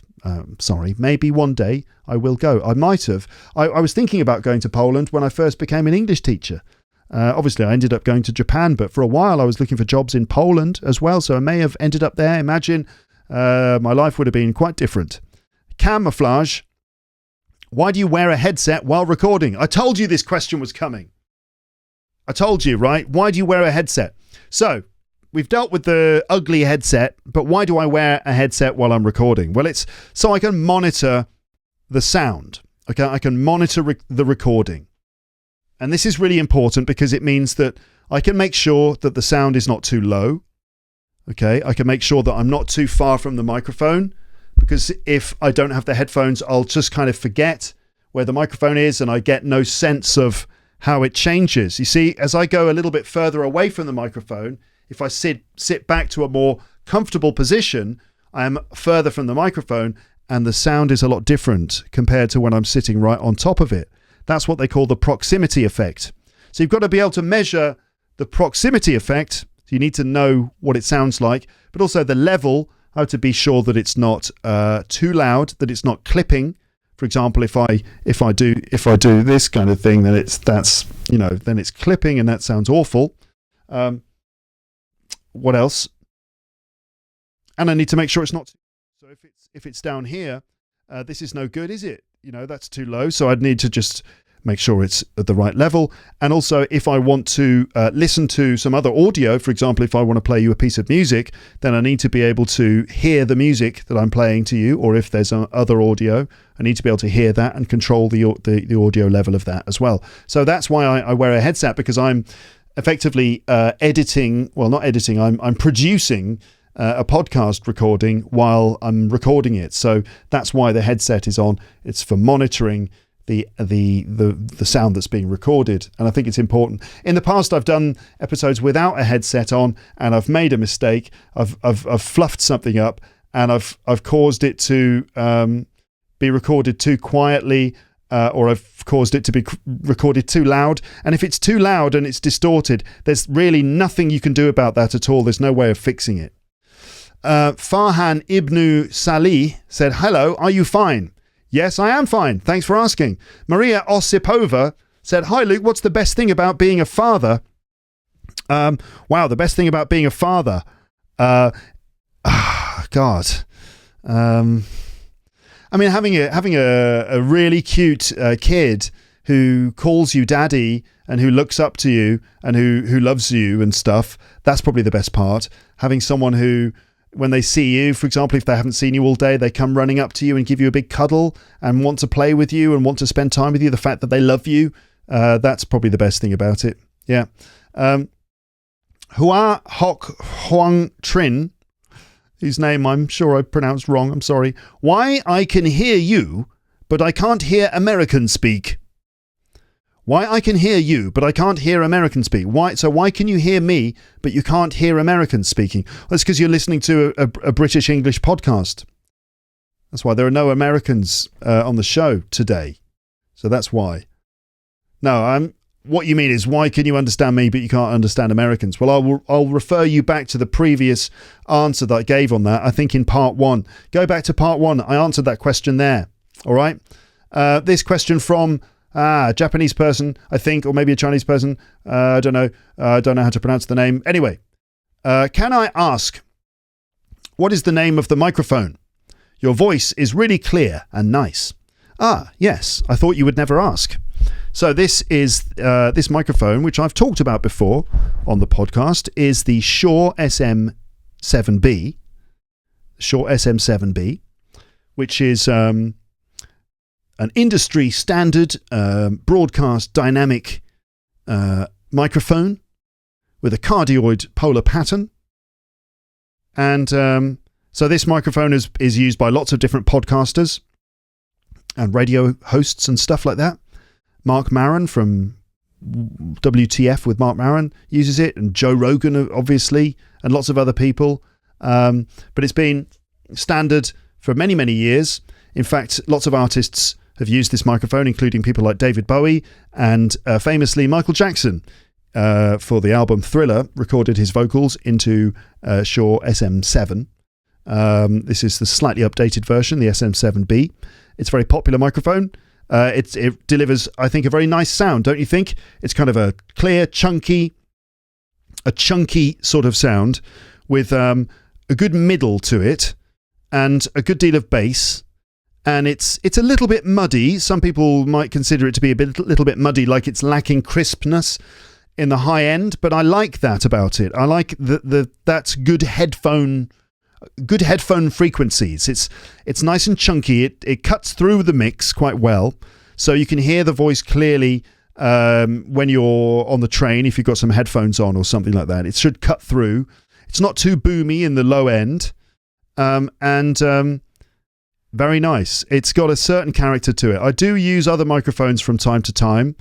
Sorry. Maybe one day I will go. I might have. I was thinking about going to Poland when I first became an English teacher. Obviously, I ended up going to Japan, but for a while I was looking for jobs in Poland as well, so I may have ended up there. Imagine my life would have been quite different. Camouflage. Why do you wear a headset while recording? I told you this question was coming. I told you, right? Why do you wear a headset? So, we've dealt with the ugly headset, but why do I wear a headset while I'm recording? Well, it's so I can monitor the sound. Okay, I can monitor the recording. And this is really important because it means that I can make sure that the sound is not too low. Okay, I can make sure that I'm not too far from the microphone, because if I don't have the headphones, I'll just kind of forget where the microphone is and I get no sense of how it changes. You see, as I go a little bit further away from the microphone, if I sit back to a more comfortable position, I am further from the microphone and the sound is a lot different compared to when I'm sitting right on top of it. That's what they call the proximity effect. So you've got to be able to measure the proximity effect. So you need to know what it sounds like, but also the level, how to be sure that it's not too loud, that it's not clipping. For example, if I do this kind of thing, then then it's clipping and that sounds awful. What else? And I need to make sure it's not. So if it's down here, this is no good, is it? That's too low. So I'd need to just make sure it's at the right level. And also, if I want to listen to some other audio, for example, if I want to play you a piece of music, then I need to be able to hear the music that I'm playing to you. Or if there's other audio, I need to be able to hear that and control the audio level of that as well. So that's why I wear a headset, because I'm effectively editing. Well, not editing. I'm producing a podcast recording while I'm recording it. So that's why the headset is on. It's for monitoring the sound that's being recorded. And I think it's important. In the past, I've done episodes without a headset on and I've made a mistake. I've fluffed something up and I've caused it to be recorded too quietly, or I've caused it to be recorded too loud. And if it's too loud and it's distorted, there's really nothing you can do about that at all. There's no way of fixing it. Farhan Ibn Salih said, hello, are you fine? Yes, I am fine. Thanks for asking. Maria Osipova said, hi, Luke, what's the best thing about being a father? Wow, the best thing about being a father. God. I mean, having a really cute kid who calls you daddy and who looks up to you and who loves you and stuff, that's probably the best part. Having someone who, when they see you, for example, if they haven't seen you all day, they come running up to you and give you a big cuddle and want to play with you and want to spend time with you. The fact that they love you, that's probably the best thing about it. Yeah. Hua Hock Huang Trin, whose name I'm sure I pronounced wrong, I'm sorry. Why I can hear you, but I can't hear American speak. Why I can hear you, but I can't hear American speak. Why can you hear me, but you can't hear Americans speaking? Well, that's because you're listening to a British English podcast. That's why there are no Americans on the show today. So that's why. No, what you mean is, why can you understand me, but you can't understand Americans? Well, I'll refer you back to the previous answer that I gave on that. I think in part 1. Go back to part 1. I answered that question there. All right. This question from a Japanese person, I think, or maybe a Chinese person. I don't know. I don't know how to pronounce the name. Anyway, can I ask, what is the name of the microphone? Your voice is really clear and nice. Ah, yes. I thought you would never ask. So this is this microphone, which I've talked about before on the podcast, is the Shure SM7B. Shure SM7B, which is an industry standard broadcast dynamic microphone with a cardioid polar pattern. And so this microphone is used by lots of different podcasters and radio hosts and stuff like that. Mark Maron from WTF with Mark Maron uses it, and Joe Rogan, obviously, and lots of other people. But it's been standard for many, many years. In fact, lots of artists have used this microphone, including people like David Bowie and famously Michael Jackson, for the album Thriller, recorded his vocals into Shure SM7. This is the slightly updated version, the SM7B. It's a very popular microphone. It delivers, I think, a very nice sound, don't you think? It's kind of a clear, chunky sort of sound with a good middle to it and a good deal of bass. And it's a little bit muddy. Some people might consider it to be a little bit muddy, like it's lacking crispness in the high end. But I like that about it. I like that's good headphone frequencies. It's nice and chunky. It cuts through the mix quite well, so you can hear the voice clearly when you're on the train, if you've got some headphones on or something like that. It should cut through. It's not too boomy in the low end, and very nice. It's got a certain character to it. I do use other microphones from time to time.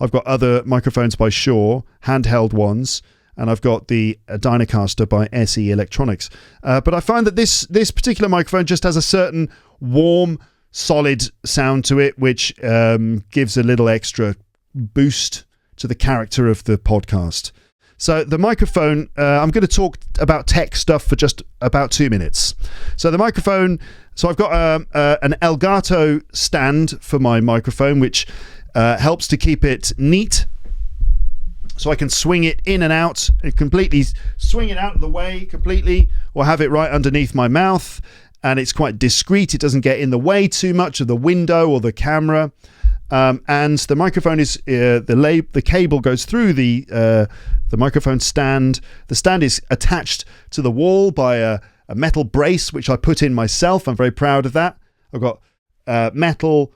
I've got other microphones by Shure, handheld ones, and I've got the Dynacaster by SE Electronics. But I find that this particular microphone just has a certain warm, solid sound to it, which gives a little extra boost to the character of the podcast. So the microphone, I'm going to talk about tech stuff for just about 2 minutes. So the microphone, so I've got an Elgato stand for my microphone, which helps to keep it neat. So I can swing it in and out, completely swing it out of the way completely, or have it right underneath my mouth. And it's quite discreet. It doesn't get in the way too much of the window or the camera. And the microphone is, the cable goes through the microphone stand. The stand is attached to the wall by a metal brace, which I put in myself. I'm very proud of that. I've got metal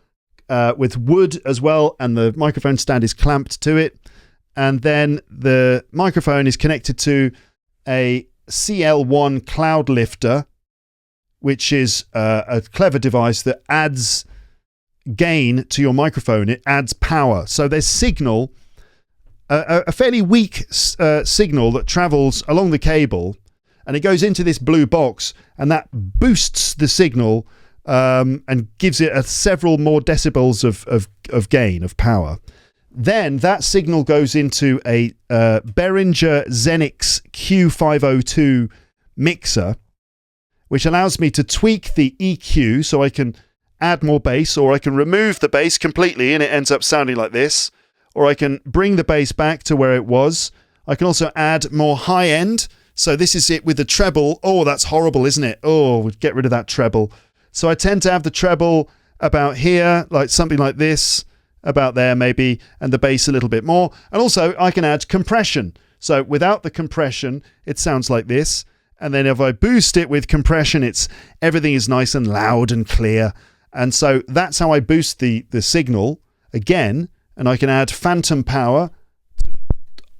with wood as well, and the microphone stand is clamped to it. And then the microphone is connected to a CL1 cloud lifter, which is a clever device that adds gain to your microphone. It adds power. So there's signal, a fairly weak signal that travels along the cable, and it goes into this blue box, and that boosts the signal and gives it several more decibels of gain, of power. Then that signal goes into a Behringer Xenix Q502 mixer, which allows me to tweak the EQ so I can add more bass, or I can remove the bass completely and it ends up sounding like this, or I can bring the bass back to where it was. I can also add more high end. So this is it with the treble. Oh, that's horrible, isn't it? Oh, we'd get rid of that treble. So I tend to have the treble about here, like something like this, about there maybe, and the bass a little bit more. And also I can add compression. So without the compression, it sounds like this. And then if I boost it with compression, everything is nice and loud and clear. And so that's how I boost the signal again. And I can add phantom power.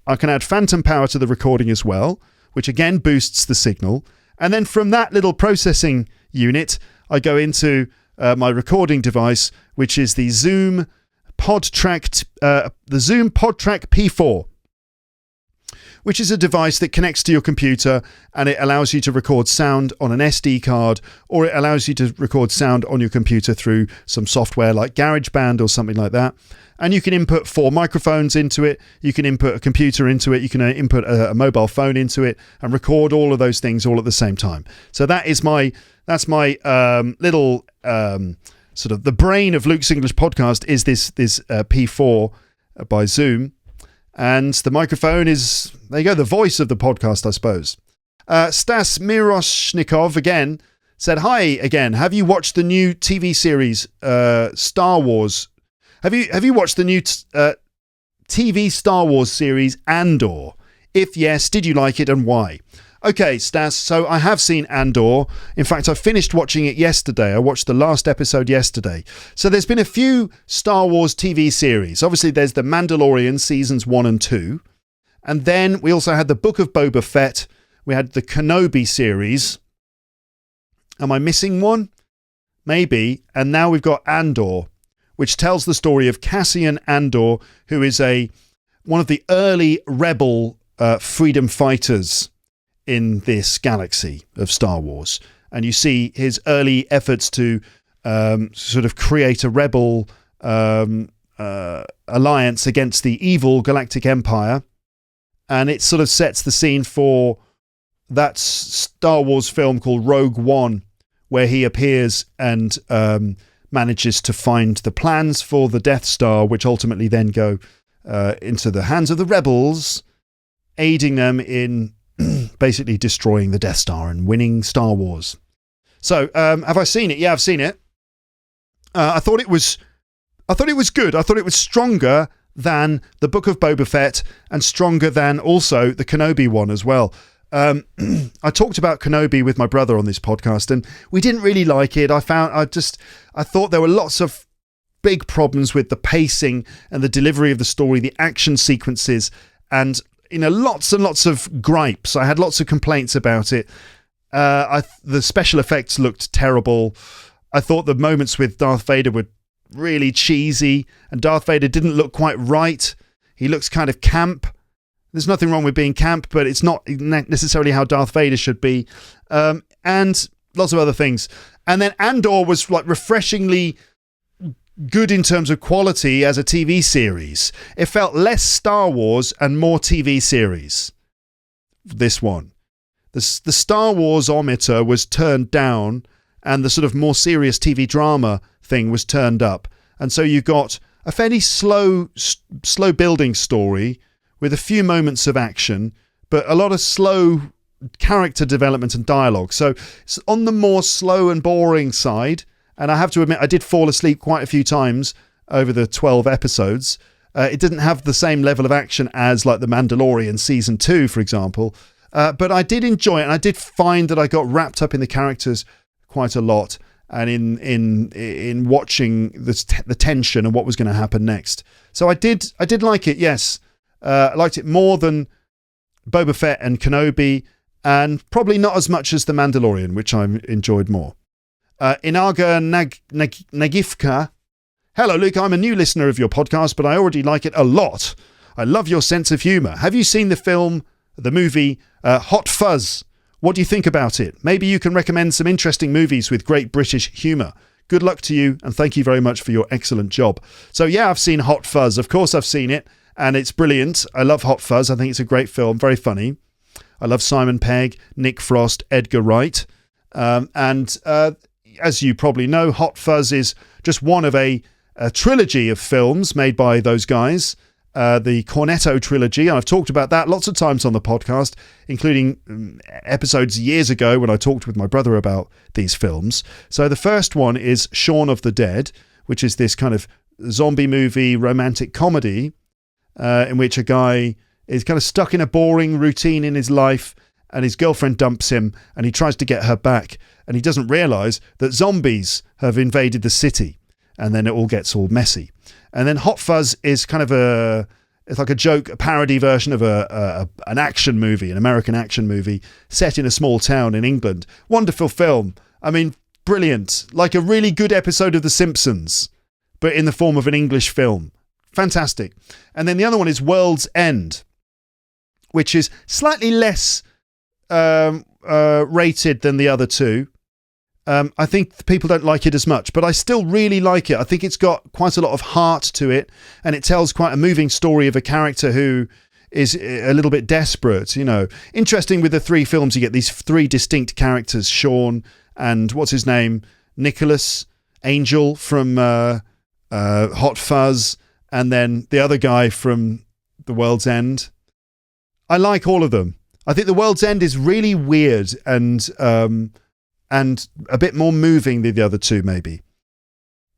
I can add phantom power to the recording as well, which again boosts the signal. And then from that little processing unit, I go into my recording device, which is the Zoom PodTrack P4, which is a device that connects to your computer and it allows you to record sound on an SD card, or it allows you to record sound on your computer through some software like GarageBand or something like that. And you can input 4 microphones into it. You can input a computer into it. You can input a mobile phone into it and record all of those things all at the same time. So that's my little sort of the brain of Luke's English podcast is this P4 by Zoom. And the microphone is, there you go, the voice of the podcast, I suppose. Stas Miroshnikov again said, hi again. Have you watched the new TV series Star Wars? Have you watched the new TV Star Wars series Andor? If yes, did you like it and why? Okay, Stas, so I have seen Andor. In fact, I finished watching it yesterday. I watched the last episode yesterday. So there's been a few Star Wars TV series. Obviously, there's The Mandalorian seasons 1 and 2. And then we also had the Book of Boba Fett. We had the Kenobi series. Am I missing one? Maybe. And now we've got Andor, which tells the story of Cassian Andor, who is one of the early rebel freedom fighters in this galaxy of Star Wars. And you see his early efforts to sort of create a rebel alliance against the evil Galactic Empire. And it sort of sets the scene for that Star Wars film called Rogue One, where he appears and manages to find the plans for the Death Star, which ultimately then go into the hands of the rebels, aiding them in basically destroying the Death Star and winning Star Wars. So, have I seen it? Yeah, I've seen it. I thought it was good. I thought it was stronger than the Book of Boba Fett and stronger than also the Kenobi one as well. I talked about Kenobi with my brother on this podcast and we didn't really like it. I thought there were lots of big problems with the pacing and the delivery of the story, the action sequences, and lots and lots of gripes. I had lots of complaints about it. The special effects looked terrible. I thought the moments with Darth Vader were really cheesy, and Darth Vader didn't look quite right. He looks kind of camp. There's nothing wrong with being camp, but it's not necessarily how Darth Vader should be. And lots of other things. And then Andor was like refreshingly good in terms of quality as a TV series. It felt less Star Wars and more TV series. This one. The Star Wars-ometer was turned down and the sort of more serious TV drama thing was turned up. And so you got a fairly slow building story with a few moments of action, but a lot of slow character development and dialogue. So it's on the more slow and boring side. And I have to admit, I did fall asleep quite a few times over the 12 episodes. It didn't have the same level of action as like The Mandalorian Season 2, for example. But I did enjoy it. And I did find that I got wrapped up in the characters quite a lot. And in watching the tension and what was going to happen next. So I did like it, yes. I liked it more than Boba Fett and Kenobi. And probably not as much as The Mandalorian, which I enjoyed more. Inaga Nagifka. Hello, Luke. I'm a new listener of your podcast, but I already like it a lot. I love your sense of humour. Have you seen the movie Hot Fuzz? What do you think about it? Maybe you can recommend some interesting movies with great British humour. Good luck to you, and thank you very much for your excellent job. So yeah, I've seen Hot Fuzz. Of course I've seen it, and it's brilliant. I love Hot Fuzz. I think it's a great film, very funny. I love Simon Pegg, Nick Frost, Edgar Wright. And as you probably know, Hot Fuzz is just one of a trilogy of films made by those guys. The Cornetto trilogy. I've talked about that lots of times on the podcast, including episodes years ago when I talked with my brother about these films. So the first one is Shaun of the Dead, which is this kind of zombie movie romantic comedy in which a guy is kind of stuck in a boring routine in his life, and his girlfriend dumps him, and he tries to get her back, and he doesn't realise that zombies have invaded the city, and then it all gets all messy. And then Hot Fuzz is kind of it's like a joke, a parody version of an action movie, an American action movie set in a small town in England. Wonderful film. I mean, brilliant. Like a really good episode of The Simpsons, but in the form of an English film. Fantastic. And then the other one is World's End, which is slightly less rated than the other two. I think people don't like it as much, but I still really like it. I think it's got quite a lot of heart to it, and it tells quite a moving story of a character who is a little bit desperate, you know. Interesting with the three films, you get these three distinct characters, Sean and what's his name? Nicholas Angel from Hot Fuzz, and then the other guy from The World's End. I like all of them. I think The World's End is really weird and a bit more moving than the other two, maybe.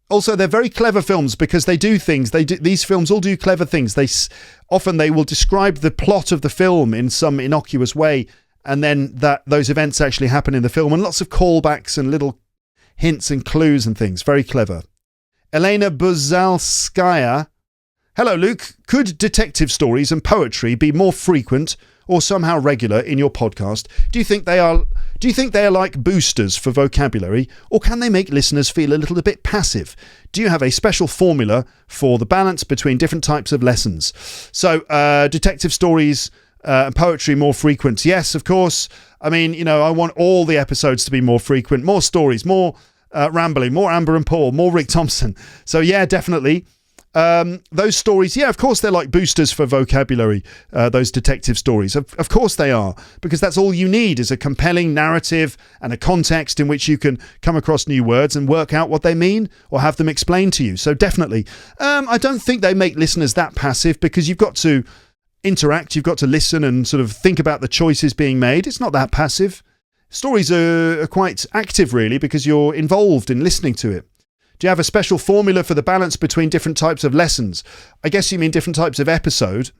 Also, they're very clever films because they do things. These films all do clever things. Often they will describe the plot of the film in some innocuous way, and then those events actually happen in the film, and lots of callbacks and little hints and clues and things. Very clever. Elena Buzalskaya. Hello, Luke. Could detective stories and poetry be more frequent or somehow regular in your podcast? Do you think they are like boosters for vocabulary, or can they make listeners feel a little bit passive? Do you have a special formula for the balance between different types of lessons? So, detective stories and poetry more frequent. Yes, of course. I mean, you know, I want all the episodes to be more frequent, more stories, more rambling, more Amber and Paul, more Rick Thompson. So yeah, definitely. Those stories, yeah, of course they're like boosters for vocabulary, those detective stories. Of course they are, because that's all you need is a compelling narrative and a context in which you can come across new words and work out what they mean or have them explained to you. So definitely. I don't think they make listeners that passive, because you've got to interact, you've got to listen and sort of think about the choices being made. It's not that passive. Stories are quite active, really, because you're involved in listening to it. Do you have a special formula for the balance between different types of lessons? I guess you mean different types of episode.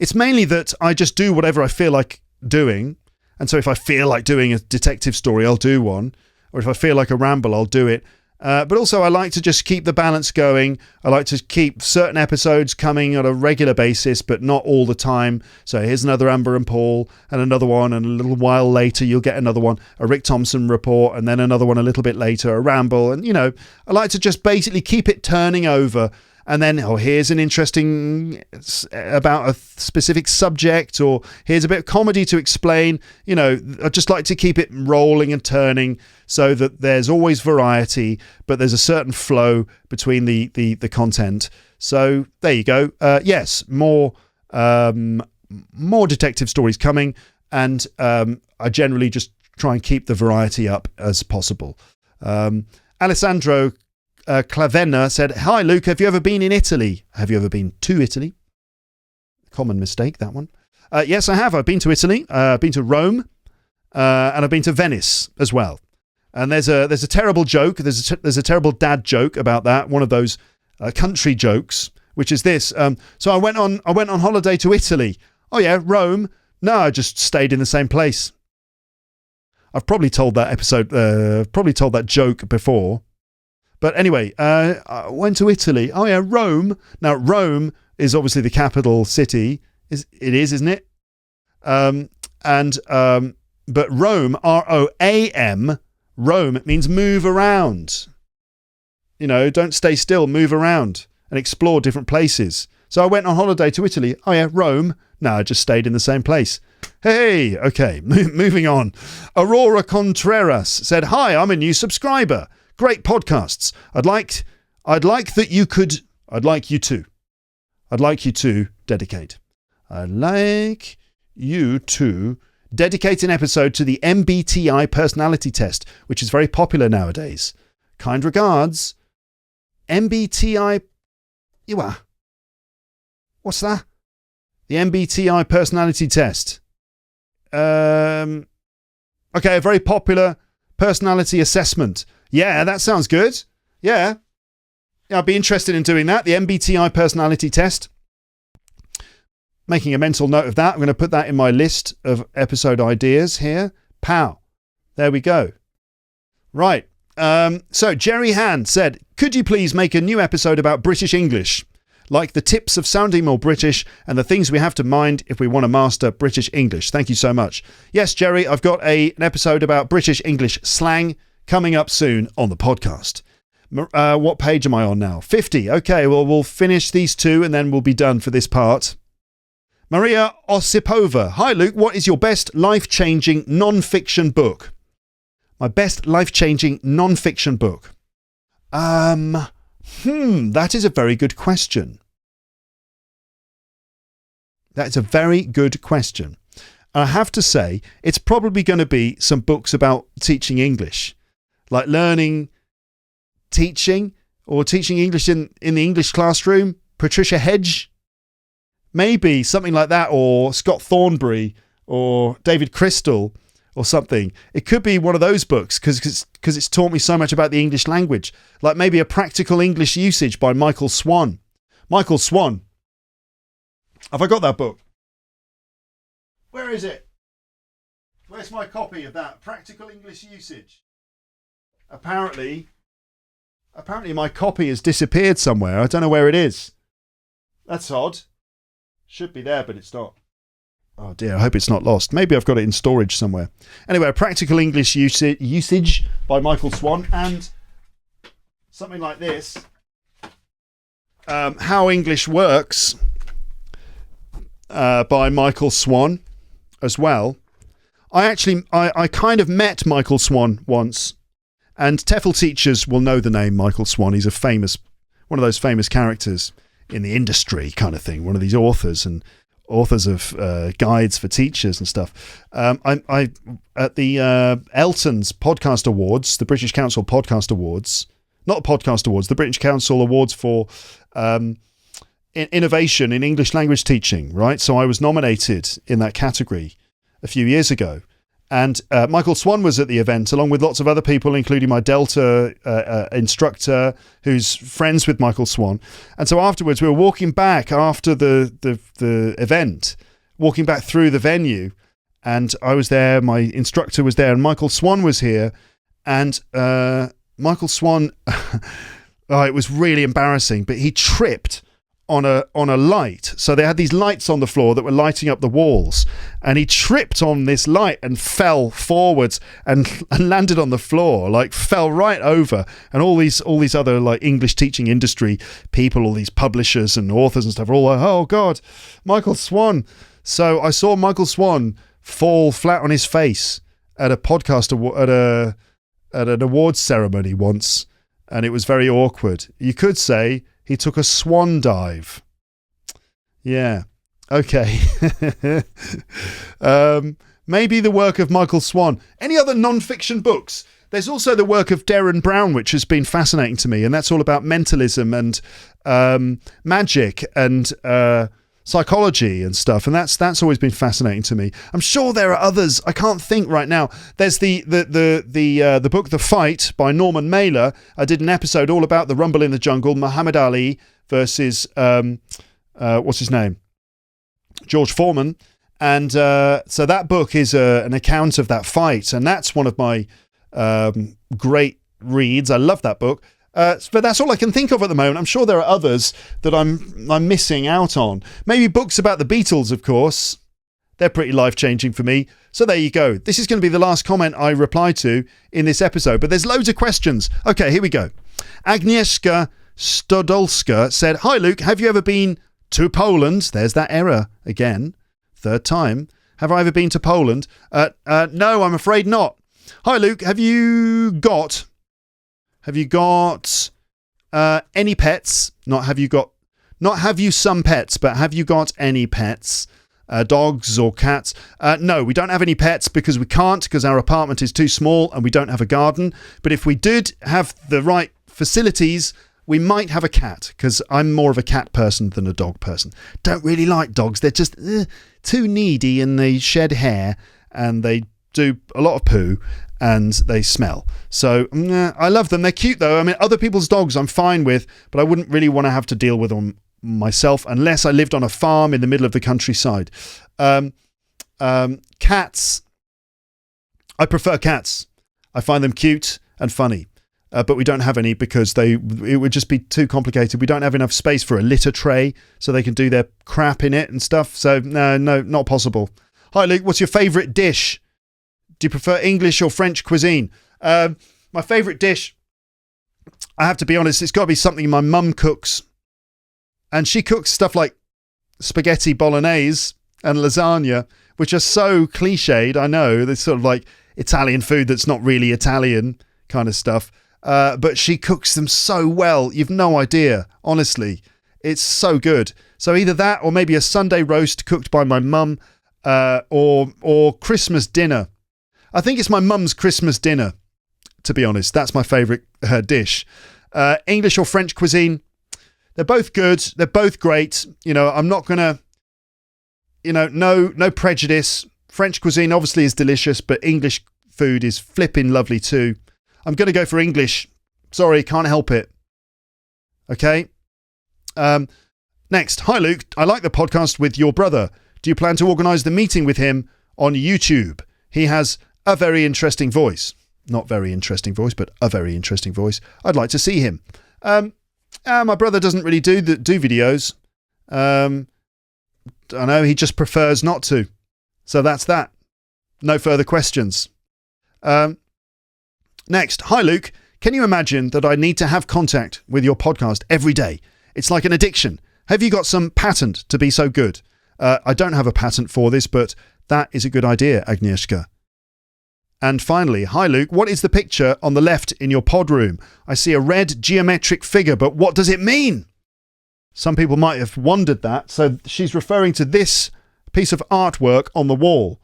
It's mainly that I just do whatever I feel like doing. And so if I feel like doing a detective story, I'll do one. Or if I feel like a ramble, I'll do it. But also I like to just keep the balance going. I like to keep certain episodes coming on a regular basis, but not all the time. So here's another Amber and Paul and another one, and a little while later you'll get another one, a Rick Thompson report, and then another one a little bit later, a ramble. And, you know, I like to just basically keep it turning over. And then, here's an interesting about a specific subject, or here's a bit of comedy to explain. You know, I just like to keep it rolling and turning so that there's always variety, but there's a certain flow between the content. So there you go. Yes, more detective stories coming, and I generally just try and keep the variety up as possible. Alessandro Clavenna said, "Hi Luke, have you ever been in Italy? Have you ever been to Italy?" Common mistake, that one. Yes, I have. I've been to Italy. I've been to Rome, and I've been to Venice as well. And there's a terrible joke. There's a terrible dad joke about that. One of those country jokes, which is this. So I went on holiday to Italy. Oh yeah, Rome. No, I just stayed in the same place. I've probably told that joke before. But anyway, I went to Italy. Oh yeah, Rome. Now Rome is obviously the capital city. Isn't it? But Rome, R-O-A-M, Rome means move around. You know, don't stay still, move around and explore different places. So I went on holiday to Italy. Oh yeah, Rome. No, I just stayed in the same place. Hey, okay, moving on. Aurora Contreras said, hi, I'm a new subscriber. Great podcasts. I'd like you to dedicate an episode to the MBTI personality test, which is very popular nowadays. Kind regards, MBTI. What's that? The MBTI personality test. Okay, a very popular personality assessment. Yeah, that sounds good. Yeah, I'd be interested in doing that. The MBTI personality test. Making a mental note of that. I'm going to put that in my list of episode ideas here. Pow. There we go. Right. So Jerry Hand said, could you please make a new episode about British English? Like the tips of sounding more British and the things we have to mind if we want to master British English. Thank you so much. Yes, Jerry, I've got an episode about British English slang coming up soon on the podcast. What page am I on now? 50. Okay, well, we'll finish these two and then we'll be done for this part. Maria Osipova. Hi, Luke. What is your best life-changing non-fiction book? My best life-changing non-fiction book. That is a very good question. That's a very good question. I have to say, it's probably going to be some books about teaching English, like learning, teaching, or teaching English in the English classroom. Patricia Hedge, maybe something like that, or Scott Thornbury, or David Crystal, or something. It could be one of those books because it's taught me so much about the English language. Like maybe a practical English usage by Michael Swan. Michael Swan. Have I got that book? Where is it? Where's my copy of that? Practical English usage. Apparently my copy has disappeared somewhere. I don't know where it is. That's odd. Should be there, but it's not. Oh dear, I hope it's not lost. Maybe I've got it in storage somewhere. Anyway, Practical English Usage by Michael Swan, and something like this. How English Works by Michael Swan as well. I kind of met Michael Swan once, and TEFL teachers will know the name Michael Swan. He's one of those famous characters in the industry kind of thing, one of these authors of guides for teachers and stuff. I at the Elton's Podcast Awards, the British Council Podcast Awards, not Podcast Awards, the British Council Awards for innovation in English language teaching, right? So I was nominated in that category a few years ago. And Michael Swan was at the event, along with lots of other people, including my Delta instructor, who's friends with Michael Swan. And so afterwards, we were walking back after the event, walking back through the venue, and I was there, my instructor was there, and Michael Swan was here. And Michael Swan, it was really embarrassing, but he tripped on a light. So they had these lights on the floor that were lighting up the walls, and he tripped on this light and fell forwards and landed on the floor, like fell right over. And all these other like English teaching industry people, all these publishers and authors and stuff are all like, oh God, Michael Swan. So I saw Michael Swan fall flat on his face at an awards ceremony once, and it was very awkward. You could say he took a swan dive. Yeah. Okay. Maybe the work of Michael Swan. Any other non-fiction books? There's also the work of Derren Brown, which has been fascinating to me, and that's all about mentalism and magic and psychology and stuff, and that's always been fascinating to me. I'm sure there are others. I can't think right now. There's the book The Fight by Norman Mailer. I did an episode all about the Rumble in the Jungle, Muhammad Ali versus what's his name, George Foreman, and so that book is an account of that fight, and that's one of my great reads. I love that book. But that's all I can think of at the moment. I'm sure there are others that I'm missing out on. Maybe books about the Beatles, of course. They're pretty life-changing for me. So there you go. This is going to be the last comment I reply to in this episode, but there's loads of questions. Okay, here we go. Agnieszka Stodolska said, hi Luke, have you ever been to Poland. There's that error again. Third time. Have I ever been to Poland? No, I'm afraid not. Hi, Luke. Have you got any pets? Not have you some pets, but have you got any pets? Dogs or cats? No, we don't have any pets because we can't, because our apartment is too small and we don't have a garden. But if we did have the right facilities, we might have a cat, because I'm more of a cat person than a dog person. Don't really like dogs. They're just too needy, and they shed hair and they do a lot of poo and they smell. So I love them. They're cute though. I mean, other people's dogs I'm fine with, but I wouldn't really want to have to deal with them myself unless I lived on a farm in the middle of the countryside. Cats. I prefer cats. I find them cute and funny. But we don't have any because it would just be too complicated. We don't have enough space for a litter tray so they can do their crap in it and stuff. So no, not possible. Hi, Luke. What's your favourite dish? Do you prefer English or French cuisine? My favourite dish, I have to be honest, it's got to be something my mum cooks. And she cooks stuff like spaghetti bolognese and lasagna, which are so cliched. I know, they're sort of like Italian food that's not really Italian kind of stuff. But she cooks them so well. You've no idea. Honestly, it's so good. So either that or maybe a Sunday roast cooked by my mum, or Christmas dinner. I think it's my mum's Christmas dinner, to be honest. That's my favourite dish. English or French cuisine, they're both good. They're both great. You know, I'm not going to, no prejudice. French cuisine obviously is delicious, but English food is flipping lovely too. I'm going to go for English. Sorry, can't help it. Okay. Next. Hi, Luke. I like the podcast with your brother. Do you plan to organise the meeting with him on YouTube? He has a very interesting voice. Not very interesting voice, but a very interesting voice. I'd like to see him. My brother doesn't really do videos. I know, he just prefers not to. So that's that. No further questions. Next. Hi, Luke. Can you imagine that I need to have contact with your podcast every day? It's like an addiction. Have you got some patent to be so good? I don't have a patent for this, but that is a good idea, Agnieszka. And finally, hi, Luke. What is the picture on the left in your pod room? I see a red geometric figure, but what does it mean? Some people might have wondered that. So she's referring to this piece of artwork on the wall.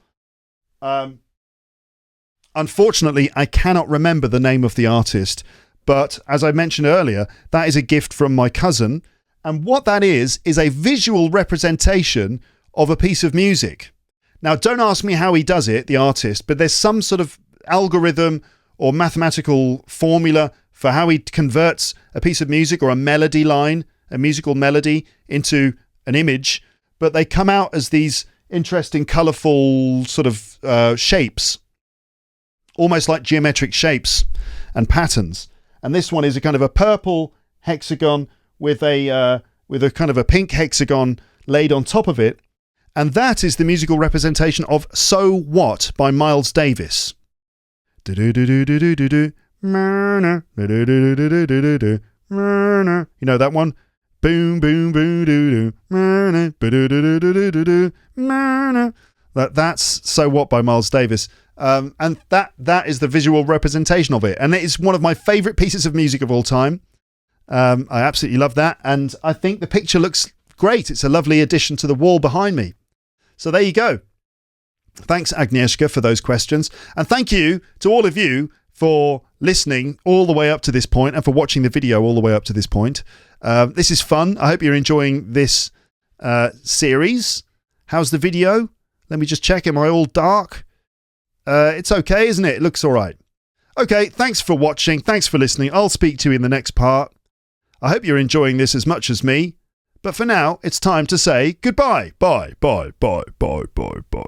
Unfortunately, I cannot remember the name of the artist, but as I mentioned earlier, that is a gift from my cousin. And what that is a visual representation of a piece of music. Now, don't ask me how he does it, the artist, but there's some sort of algorithm or mathematical formula for how he converts a piece of music or a melody line, a musical melody, into an image. But they come out as these interesting, colourful sort of shapes, almost like geometric shapes and patterns. And this one is a kind of a purple hexagon with a kind of a pink hexagon laid on top of it. And that is the musical representation of So What by Miles Davis. You know that one? Boom, boom, boom, doo, doo. That's So What by Miles Davis. And that is the visual representation of it. And it is one of my favourite pieces of music of all time. I absolutely love that. And I think the picture looks great. It's a lovely addition to the wall behind me. So there you go. Thanks, Agnieszka, for those questions. And thank you to all of you for listening all the way up to this point and for watching the video all the way up to this point. This is fun. I hope you're enjoying this series. How's the video? Let me just check. Am I all dark? It's okay, isn't it? It looks all right. Okay, thanks for watching. Thanks for listening. I'll speak to you in the next part. I hope you're enjoying this as much as me. But for now, it's time to say goodbye. Bye, bye, bye, bye, bye, bye.